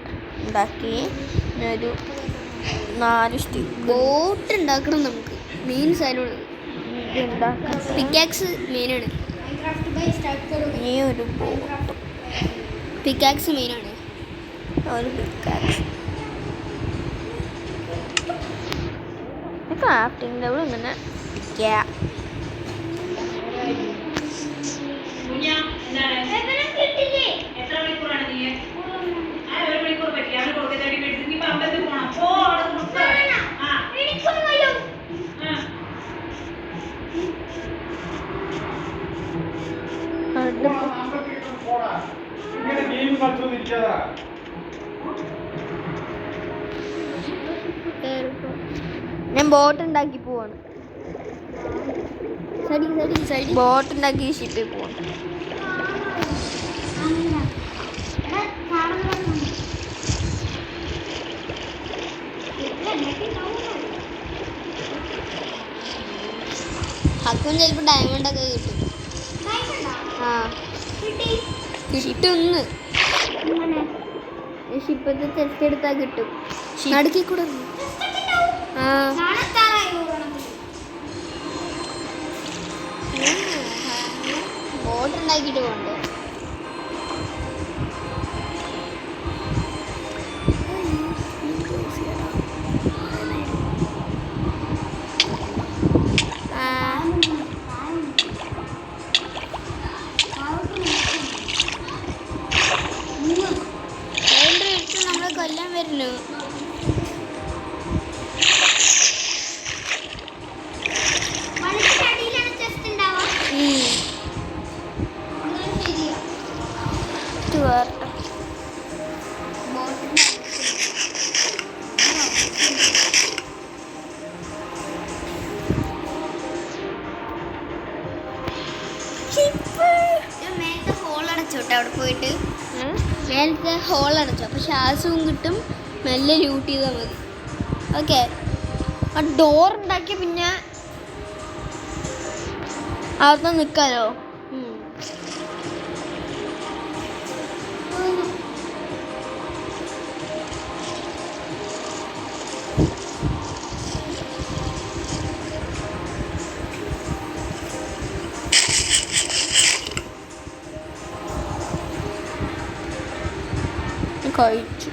Speaker 1: ഒരു 4 സ്റ്റിക്ക്
Speaker 2: ബോട്ട് ഉണ്ടാക്കണം നമുക്ക്. മീൻസ് അതിനോട് പിക്കാക്സ് മെയിനാണ്.
Speaker 1: ഈ ഒരു ബോട്ട്
Speaker 2: പിക്കാക്സ് മെയിനാണ്.
Speaker 1: ഒരു പിക്കാക്സ്. ക്രാഫ്റ്റിംഗ് ടേബിൾ ഇങ്ങനെ
Speaker 4: എത്ര മണിക്കൂറാണ് നീ? ഒരു മണിക്കൂർ പറ്റി അവന് കൊടുക്കത്തടി മേടിച്ച് നീ അമ്പലത്തിൽ പോണം. പോ അവിടെ കൊടുക്കാം.
Speaker 3: ഇങ്ങനെ ഗെയിം കളിച്ചോണ്ടിരിക്കാതാ.
Speaker 1: ഞാൻ ബോട്ട് ഉണ്ടാക്കി പോവാണ്. ബോട്ട് ഉണ്ടാക്കി ഷിപ്പിൽ പോവാണ്.
Speaker 2: ഹക്കും ചിലപ്പോൾ ഡയമണ്ടൊക്കെ കിട്ടും. ആ കിട്ടുന്ന്.
Speaker 1: ഷിപ്പത്തെ ചെസ്റ്റ് എടുത്താൽ കിട്ടും.
Speaker 2: നടുക്കി കൂടെ
Speaker 1: ആ
Speaker 2: ബോട്ട് ഉണ്ടാക്കിയിട്ട് പോകണ്ടേ. നമ്മളെ കൊല്ലാൻ വരുന്നു. മേലത്തെ ഹോൾ അടച്ചോട്ടെ, അവിടെ പോയിട്ട് മേലത്തെ ഹോൾ അടച്ചു. അപ്പോൾ ശ്വാസവും കിട്ടും, മെല്ലെ ലൂട്ട് ചെയ്താൽ മതി. ഓക്കെ.
Speaker 1: ആ ഡോർ ഉണ്ടാക്കി പിന്നെ അവിടെ നിൽക്കാലോ. കഴിച്ചു.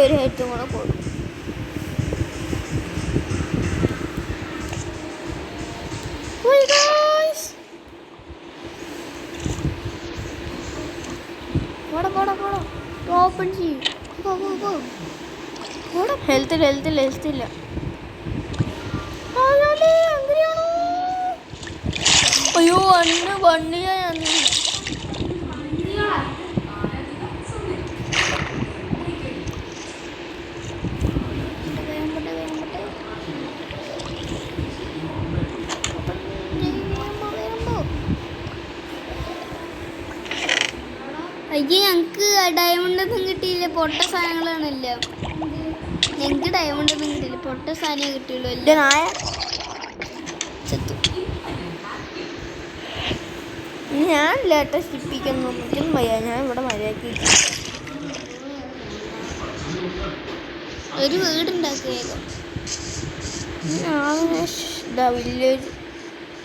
Speaker 1: ഒരു ഹെറ്റും കൂടെ കൊടുക്കും. ഓപ്പൺ ചെയ്യും. ഹെൽത്തില്ല. അയ്യോ വണ്ണിയാണ്.
Speaker 2: അയ്യേ, ഞങ്ങൾക്ക് ഡയമണ്ട് ഒന്നും കിട്ടിയില്ല, പൊട്ട സാധനങ്ങളാണല്ലോ. ഞങ്ങൾക്ക് ഡയമണ്ട് ഒന്നും കിട്ടിയില്ല, പൊട്ട സാധനം കിട്ടിയുള്ളൂ. എല്ലാം
Speaker 1: നായ
Speaker 2: ചത്തു.
Speaker 1: ഞാൻ ലേറ്റസ്റ്റ് ഷിപ്പിക്കുന്നു. ഞാൻ ഇവിടെ മര്യാദക്ക്
Speaker 2: ഒരു വീടുണ്ടാക്കുക.
Speaker 1: വില്ലേജ്.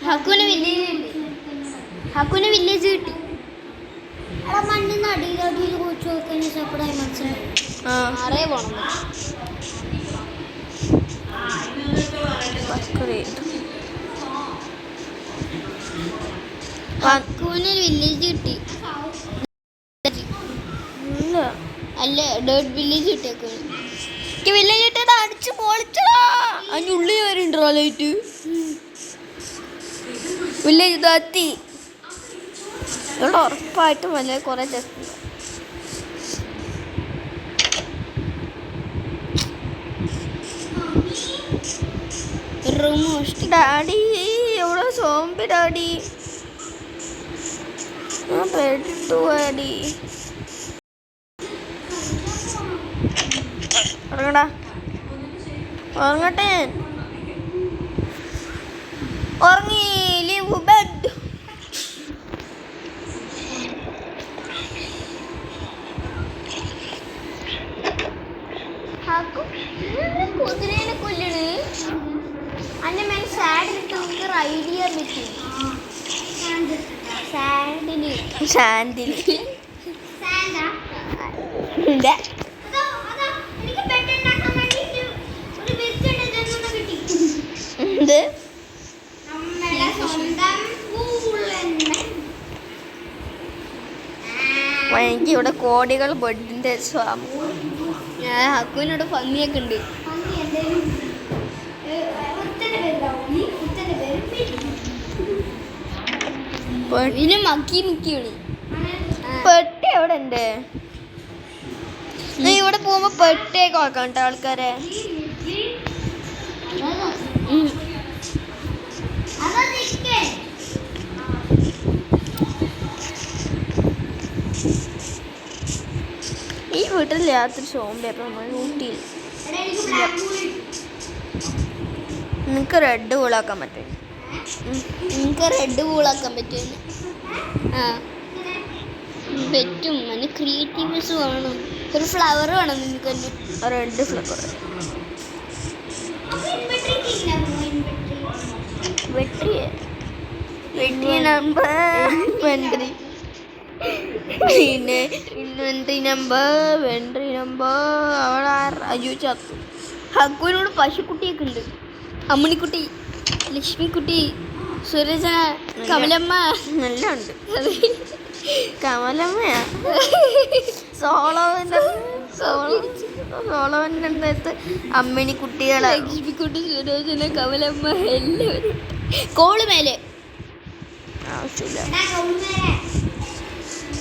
Speaker 2: ഹക്കുന് വില്ലേജ് കിട്ടി. മണ്ണിന്ന് അടിയിൽ കുറിച്ച് നോക്കാൻ ആറേ പോണം. ഹക്കുവിന് വില്ലേജ് കിട്ടി.
Speaker 1: ഇല്ല.
Speaker 2: അല്ല ഡേർട്ട് വില്ലേജ് കിട്ടി ഹക്കുവിന്.
Speaker 1: എനിക്ക് വില്ലേജ് കിട്ടിയത് അടിച്ച് പൊളിച്ചാ. അതിനുള്ളിൽ വരുന്നുണ്ടോ ലൈറ്റ്? വില്ലേജ് ഇതെത്തി. ഇവിടെ ഉറപ്പായിട്ടും വല്ല കുറെ ചെസ്റ്റ്.
Speaker 2: റൂം മോഷ്ടി.
Speaker 1: ഡാഡി എവിടെ സോംബി ഡാഡി? ഞാൻ പെട്ടു ഡാഡി. ഉറങ്ങടാ, ഉറങ്ങട്ടെ. ഉറങ്ങി. Leave bed.
Speaker 2: കുതിരേനെ കൊല്ലണ്. അന്നെ മേലെ സാഡിലിട്ട് നമുക്ക് റൈഡ് ചെയ്യാൻ പറ്റും. സാഡില്
Speaker 1: ശാന്തില് എന്ത്? എനിക്ക് ഇവിടെ കോടികൾ ബെഡിന്റെ സ്വാമി.
Speaker 2: ഞാൻ ഹക്കുവിനോട് പന്നിയൊക്കെ ഉണ്ട്. ഇനി മക്കി മുക്കിയാണ്.
Speaker 1: പെട്ടി എവിടെ ഉണ്ട്? നീ ഇവിടെ പോകുമ്പോ പെട്ടിയൊക്കെ വെക്കാം കേട്ടോ ആൾക്കാരെ. ഈ വീട്ടിൽ രാത്രി സോംബി അപ്പം നമ്മൾ ഊട്ടിയിൽ. നിനക്ക് റെഡ് കൂളാക്കാൻ പറ്റും.
Speaker 2: നിങ്ങൾക്ക് റെഡ് ബോളാക്കാൻ പറ്റുമെന്ന്. ആ പറ്റും. അതിന് ക്രിയേറ്റീവ്നെസ് വേണം. ഒരു ഫ്ലവർ വേണം നിങ്ങൾക്ക് തന്നെ.
Speaker 1: Red flower. വെട്ടി നമ്പർ വെൻട്രി. പിന്നെ ഇൻവെൻട്രി നമ്പർ അവിടെ അയ്യോ ചത്തു.
Speaker 2: ഹക്കുവിനോട് പശുക്കുട്ടിയൊക്കെ ഉണ്ട്. അമ്മണിക്കുട്ടി, ലക്ഷ്മിക്കുട്ടി, സുരജന, കമലമ്മ
Speaker 1: എല്ലാം ഉണ്ട്. കമലമ്മയാ. സോളോവിൻ്റെ അടുത്ത് അമ്മിണി കുട്ടികളെ.
Speaker 2: ലക്ഷ്മിക്കുട്ടി, സുരജന, കമലമ്മ എല്ലാവരും. കോള് മേലെ
Speaker 1: ആവശ്യമില്ല.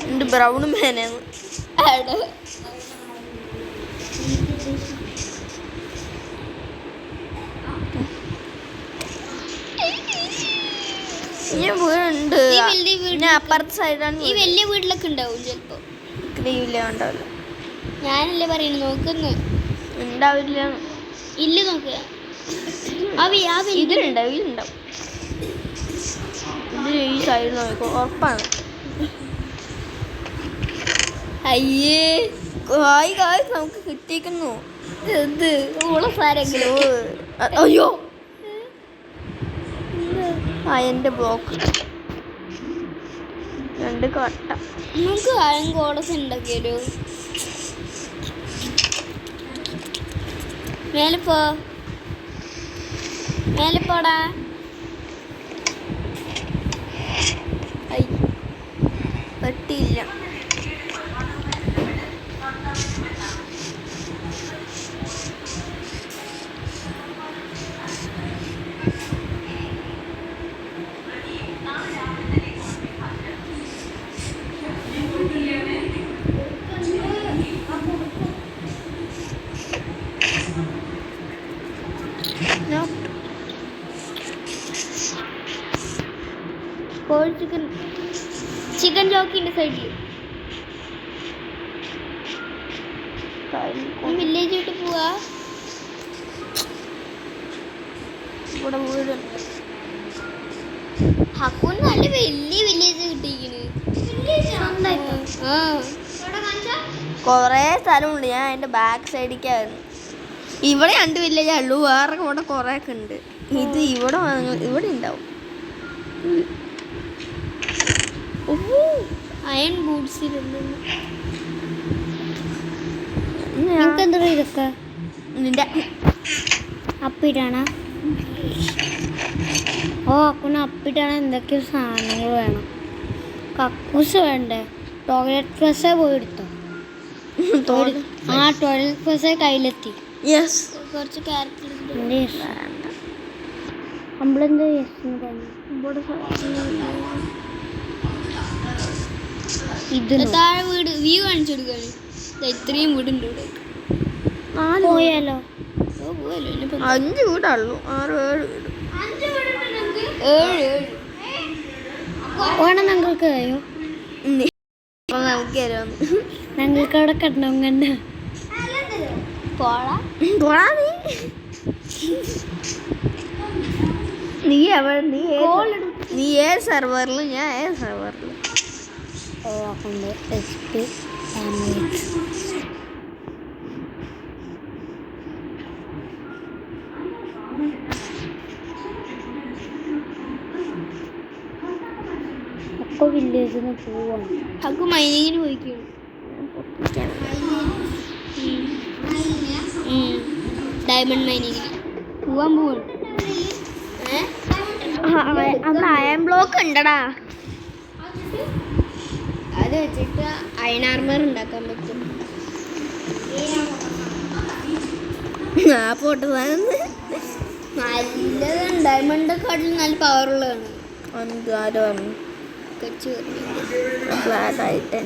Speaker 1: എൻ്റെ ബ്രൗൺ മേനാണ്. വീടുണ്ട്. പിന്നെ അപ്പുറത്തെ സൈഡാണ്.
Speaker 2: ഈ വലിയ വീട്ടിലൊക്കെ ഉണ്ടാവും ചിലപ്പോ.
Speaker 1: ഇല്ല ഉണ്ടാവില്ല.
Speaker 2: ഞാനല്ലേ പറയുന്നു. നോക്കുന്നു
Speaker 1: ഉണ്ടാവില്ല.
Speaker 2: ഇല്ല നോക്കുക.
Speaker 1: ഇതിലുണ്ടാവും. ഇതിലുണ്ടാവും. ഇതിൽ ഈ സൈഡിൽ നോക്കോ ഉറപ്പാണ്.
Speaker 2: അയ്യേ
Speaker 1: ഹായ് ഗായ്സ്, നമുക്ക് കിട്ടിയിരിക്കുന്നു.
Speaker 2: എന്ത് സാരെങ്കിലും.
Speaker 1: അയ്യോ എൻ്റെ ബ്ലോക്ക് 2 കട്ട.
Speaker 2: നമുക്ക് ആഴം കോടസ് ഉണ്ടാക്കിയാലോ? മേലെപ്പോടാ.
Speaker 1: പറ്റിയില്ല.
Speaker 2: ചിക്കൻ ജോക്കിന്റെ സൈഡിൽ വില്ലേജ് വിട്ട് പോവാ.
Speaker 1: ഇവിടെ വീടുണ്ട്.
Speaker 2: ഹക്കൂന് നല്ല വലിയ വില്ലേജ് കിട്ടിയിരിക്കണ്.
Speaker 1: കൊറേ സ്ഥലമുണ്ട്. ഞാൻ അതിന്റെ ബാക്ക് സൈഡിലേക്കായിരുന്നു. ഇവിടെ 2 വില്ലേജേ ഉള്ളൂ. വേറെ ഇവിടെ കൊറേ ഒക്കെ ഉണ്ട്. ഇത് ഇവിടെ ഉണ്ടാവും.
Speaker 2: അയൺ ബൂട്ട്സ് ഇതൊക്കെ
Speaker 1: നിന്റെ
Speaker 2: അപ്പിട്ടാണ്. ഓ അക്കുന് അപ്പിട്ടാണ് എന്തൊക്കെയോ സാധനങ്ങൾ വേണം. കക്കൂസ് വേണ്ടേ? ടോയ്ലറ്റ് ഫ്ലഷേ പോയി എടുത്തോ? ആ ടോയ്ലറ്റ് ഫ്ലഷേ കയ്യിലെത്തി.
Speaker 1: യെസ്.
Speaker 2: കുറച്ച് ക്യാരറ്റ് നമ്മളെന്താ ഇത് താഴെ വീട് വ്യൂ കാണിച്ചു കൊടുക്കാണ്. ഇത്രയും വീടുണ്ട് ഇവിടെ. പോയാലോ? പോയാലോ?
Speaker 1: 5 വീടാണല്ലോ. 6 7 വീട്.
Speaker 2: 7 ഓണം ഞങ്ങൾക്ക് കഴിയോ?
Speaker 1: നമുക്ക് തരാം.
Speaker 2: ഞങ്ങൾക്ക് അവിടെ കണ്ടോ കണ്ട പോളാ
Speaker 1: നീ ഏത് സെർവറിൽ, ഞാൻ ഏത് സെർവറിൽ.
Speaker 2: ഒക്കെ വില്ലേജിൽ നിന്ന് പോവാണ്.
Speaker 1: നമുക്ക് മൈനിങ്ങിന് പോയിക്കണം.
Speaker 2: ഡയമണ്ട് മൈനിങ്ങിന് പോവാൻ പോവാണ്.
Speaker 1: അവിടെ അയൺ ബ്ലോക്ക് ഉണ്ടടാ.
Speaker 2: അത് വെച്ചിട്ട് അയൺ ആർമർ ഉണ്ടാക്കാൻ പറ്റും.
Speaker 1: ആ പൊട്ടതാണ്.
Speaker 2: നല്ലതാണ്. ഡയമണ്ട് കാട്ടിൽ നല്ല പവറുള്ളതാണ്.
Speaker 1: ആരാണ് ഫ്ലാറ്റായിട്ട്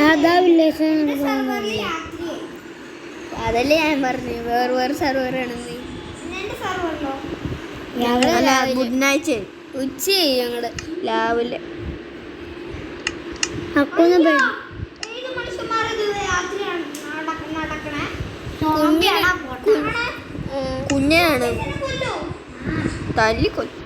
Speaker 2: അതാ വില്ലേജ്.
Speaker 1: അതല്ലേ ഞാൻ പറഞ്ഞു, വേറെ സെർവറാണെന്ന്. ബുധനാഴ്ച
Speaker 2: ഉച്ചയായി ഞങ്ങള്
Speaker 1: രാവിലെ.
Speaker 2: അക്കൊന്ന്
Speaker 1: കുഞ്ഞാണ് തല്ലിക്കൊല്ലു.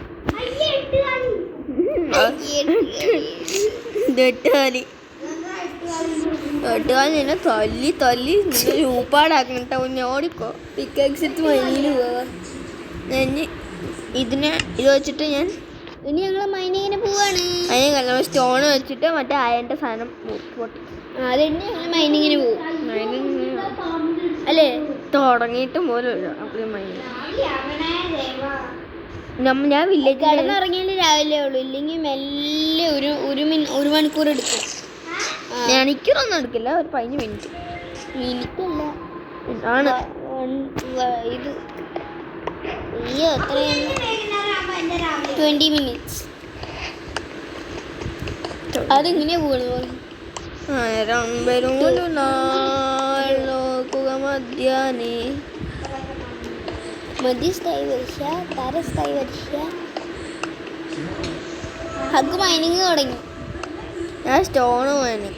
Speaker 1: 8 നിന്നെ തല്ലി ൂപ്പാടാക്കണ്ട. കുഞ്ഞ ഓടിക്കോ. പിക്കാക്സിട്ട് മൈനിയിൽ പോവാ. ഇത് വെച്ചിട്ട് ഞാൻ
Speaker 2: ഇനി ഞങ്ങള് മൈനിങ്ങിന് പോവാണ്.
Speaker 1: അതിന് സ്റ്റോൺ വെച്ചിട്ട് മറ്റേ അയൻ്റെ സാധനം പൊട്ടി.
Speaker 2: അതിന് ഞങ്ങൾ മൈനിങ്ങിന് പോവും.
Speaker 1: അല്ലേ തുടങ്ങിയിട്ടും പോലും മൈനിങ്. ഞാൻ വില്ലേജ്
Speaker 2: കിടന്നിറങ്ങിയാൽ രാവിലെ ഉള്ളൂ. ഇല്ലെങ്കിൽ മെല്ലെ ഒരു മണിക്കൂർ എടുക്കും.
Speaker 1: മണിക്കൂറൊന്നും എടുക്കില്ല, ഒരു 15 മിനിറ്റ്.
Speaker 2: മിനിറ്റല്ല
Speaker 1: ആണ്
Speaker 2: ഇത്. അയ്യോ എത്രയാണ്? 20 മിനിറ്റ്സ്. അതിങ്ങനെ പോകണം.
Speaker 1: നേരം വരുമല്ലോ നോക്കുക മധ്യാഹ്നേ.
Speaker 2: മധ്യസ്ഥായി വർഷ താരസ്ഥായി വർഷ. ഹഗ് മൈനിങ് തുടങ്ങി.
Speaker 1: ഞാൻ സ്റ്റോണ് പോയന്.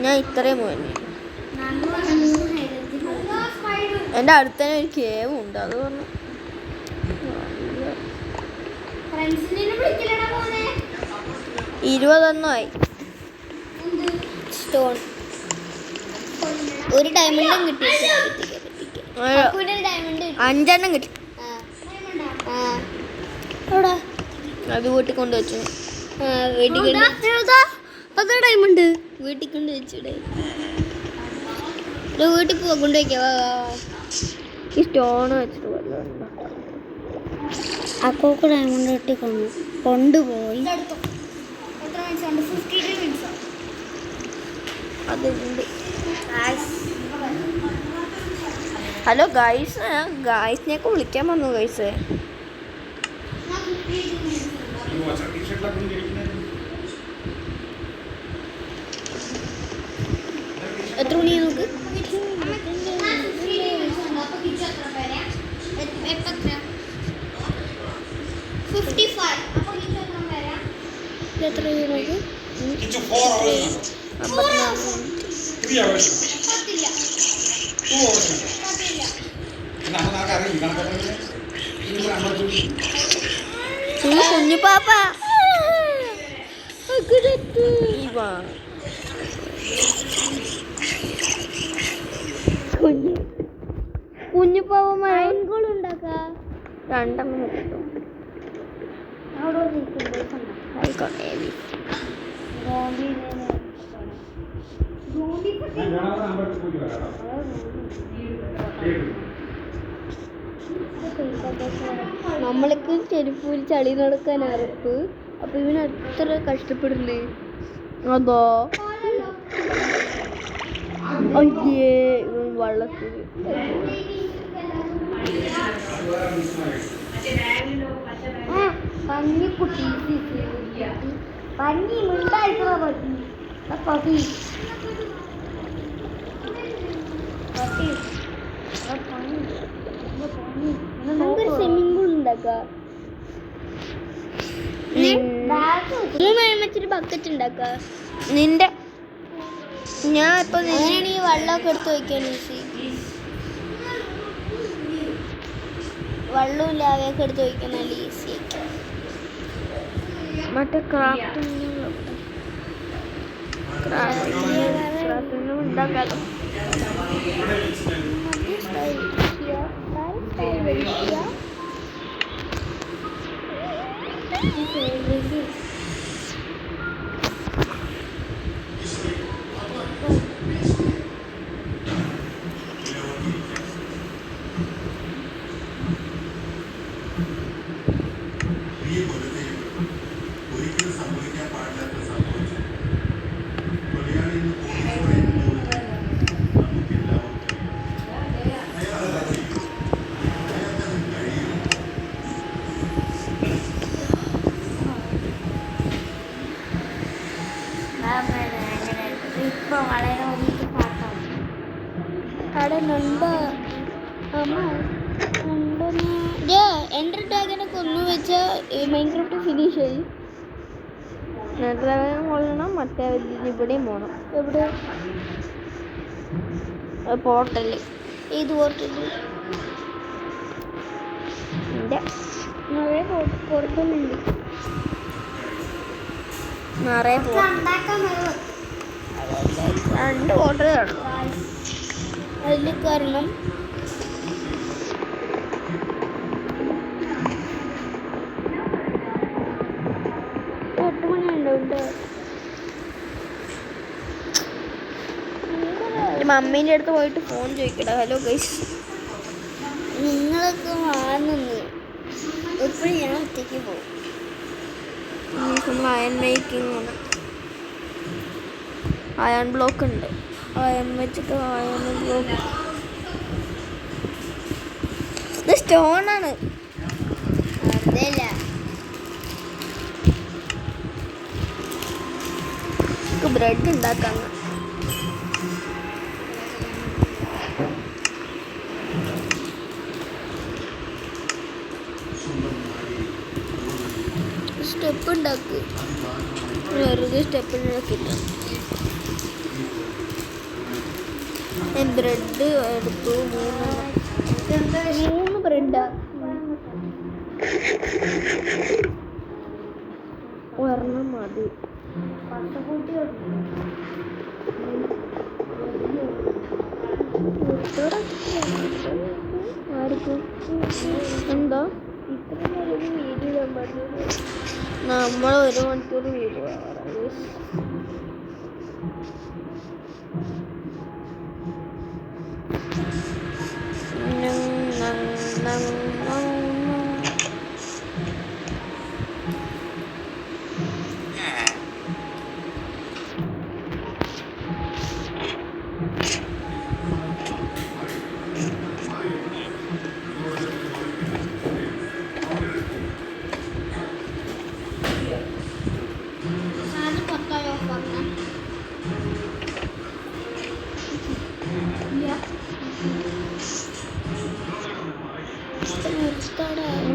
Speaker 1: ഞാൻ ഇത്രയും പോയന്. എൻ്റെ അടുത്ത് തന്നെ ഒരു കേവ് ഉണ്ട്. അത് പറഞ്ഞു 20 ആയി.
Speaker 2: സ്റ്റോൺ ഒരു ഡയമണ്ടും കിട്ടി.
Speaker 1: 5 കിട്ടി. അത് വീട്ടിൽ കൊണ്ട് വെച്ചു.
Speaker 2: അത് ഡയമണ്ട് വീട്ടിൽ കൊണ്ട് വെച്ചിടേ. വീട്ടിൽ പോവാ കൊണ്ടുവയ്ക്കാ.
Speaker 1: ഈ സ്റ്റോൺ വെച്ചിട്ട് വല്ലതും
Speaker 2: അക്കോക്ക് ഡയമണ്ട് കിട്ടി കൊണ്ടുപോയി.
Speaker 1: അതുണ്ട്. ഹലോ ഗായ്സിനെയൊക്കെ വിളിക്കാൻ വന്നു. ഗൈസ്
Speaker 2: എത്ര മണിയാ നോക്ക്? എത്ര നോക്ക്?
Speaker 3: 3 hours. 2 hours.
Speaker 1: കുഞ്ഞു പാപ്പ കുഞ്ഞു പാപ്പ
Speaker 2: ഉണ്ടാക്കാം.
Speaker 1: 2 കിട്ടും. ആയിക്കോട്ടെ. നമ്മൾക്ക് ചെരുപ്പൂരി ചളി നടക്കാൻ അറപ്പ്. അപ്പൊ ഇവന് എത്ര കഷ്ടപ്പെടില്ലേ. അതോ അയ്യേ ഇവൻ വള്ളത്തിൽ.
Speaker 2: പന്നിക്കുട്ടി പന്നി മിണ്ടായിട്ടുള്ള പട്ടി പട്ടി
Speaker 1: നമുക്കൊരു സ്വിമ്മിംഗ് പൂൾ ഉണ്ടാക്കാം. വെച്ചിട്ട് ബക്കറ്റ് ഉണ്ടാക്കാം. നിന്റെ ഞാൻ ഇപ്പൊ ഈ വെള്ളമൊക്കെ എടുത്ത് വയ്ക്കാൻ വെള്ളവും ലാവയൊക്കെ എടുത്ത് വയ്ക്കാൻ നല്ല ഈസി. മറ്റേ ക്രാഫ്റ്റിംഗ് ഉണ്ടാക്കാലോ.
Speaker 3: ഒരിക്കലും സംഭവിക്കാൻ പാടില്ലാത്ത സംഭവിച്ചു. കൊലയാളിയിൽ നിന്ന് പോലീസ് പറയുന്നത് നമുക്ക് എല്ലാവർക്കും അയാളത് ചെയ്യും. അയാൾക്കത് കഴിയും.
Speaker 2: ഇപ്പൊ വളരെ വലിയ പാട്ടാണ്.
Speaker 1: അവിടെ നമ്പർ എൻഡർ ഡ്രാഗനെ കൊന്നു വെച്ചാൽ മൈൻക്രാഫ്റ്റ് ഫിനിഷ് ആയി. ഡ്രാഗനെ കൊള്ളണം. മറ്റേ ഇവിടെയും പോകണം. എവിടെ പോർട്ടല്. ഏത് പോർട്ടല്? നിറയെ പോർട്ടലുണ്ട്. നിറയെ രണ്ട് പോർട്ടലേ ഉള്ളൂ. അതിൽ കാരണം 8 മണിയുണ്ട്. മമ്മീൻ്റെ അടുത്ത് പോയിട്ട് ഫോൺ ചോദിക്കട്ടെ. ഹലോ ഗൈസ്, നിങ്ങളൊക്കെ വാങ്ങുന്നു എപ്പോഴും ഞാൻ ഒറ്റയ്ക്ക് പോകും. അയൺ മേക്കിംഗ് ആണ്. അയൺ ബ്ലോക്ക് ഉണ്ട്. അയൺ വെച്ചിട്ട് അയൺ ബ്ലോക്ക്. ഇത് സ്റ്റോണാണ്. അതല്ല ബ്രെഡ് ഉണ്ടാക്കാം. സ്റ്റെപ്പ് ഉണ്ടാക്കി വെറുതെ സ്റ്റെപ്പ് ഉണ്ടാക്കിയിട്ട് ബ്രെഡ് എടുത്തു. 3 ബ്രെഡാ. ഒരെണ്ണം മതി. ആർക്കും എന്തോ ഇത്ര വീഡിയോ നമ്മൾ 1 മണിക്കൂർ വീഡിയോ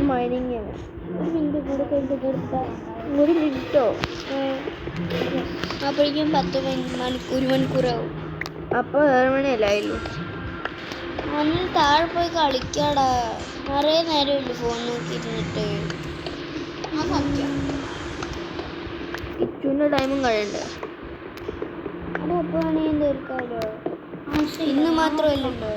Speaker 1: മൈനിങ്. 1 മിനിറ്റ് കൂടെ കഴിഞ്ഞിട്ട് 1 മിനിറ്റോ അപ്പോഴേക്കും 1 മണിക്കൂറാവും. അപ്പോൾ 7 മണിയല്ലായിരുന്നു. അന്ന് താഴെ പോയി കളിക്കാടാ. നിറയെ നേരമില്ല ഫോൺ നോക്കിയിരുന്നിട്ട്. കിച്ചുവിൻ്റെ ടൈമും കഴിയണ്ടേ? അവിടെ എപ്പോൾ വേണമെങ്കിൽ തീർക്കാമല്ലോ. ഇന്ന് മാത്രമല്ലല്ലോ.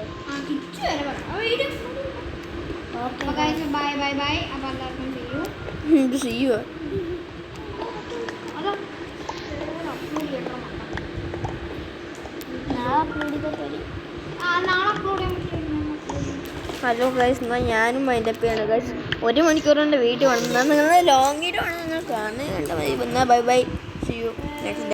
Speaker 2: Bye bye bye. അപ്പോൾ എല്ലാവർക്കും ചെയ്യൂ.
Speaker 1: ഇത് ചെയ്യുമോ?
Speaker 2: നാളെ അപ്ലോഡ് ചെയ്താൽ നാളെ അപ്ലോഡ് ചെയ്യാൻ പറ്റില്ല.
Speaker 1: ഹലോ ഗൈസ്, എന്നാൽ ഞാനും മൈൻഡപ്പ് ചെയ്യാണ് ഗൈസ്. 1 മണിക്കൂർ കൊണ്ട് വീട്ടിൽ വന്നാൽ നിങ്ങൾ ലോങ് വീഡിയോ ആണ് നിങ്ങൾ കാണുന്നത്. കണ്ടാൽ മതി. എന്നാൽ bye bye, C you next day.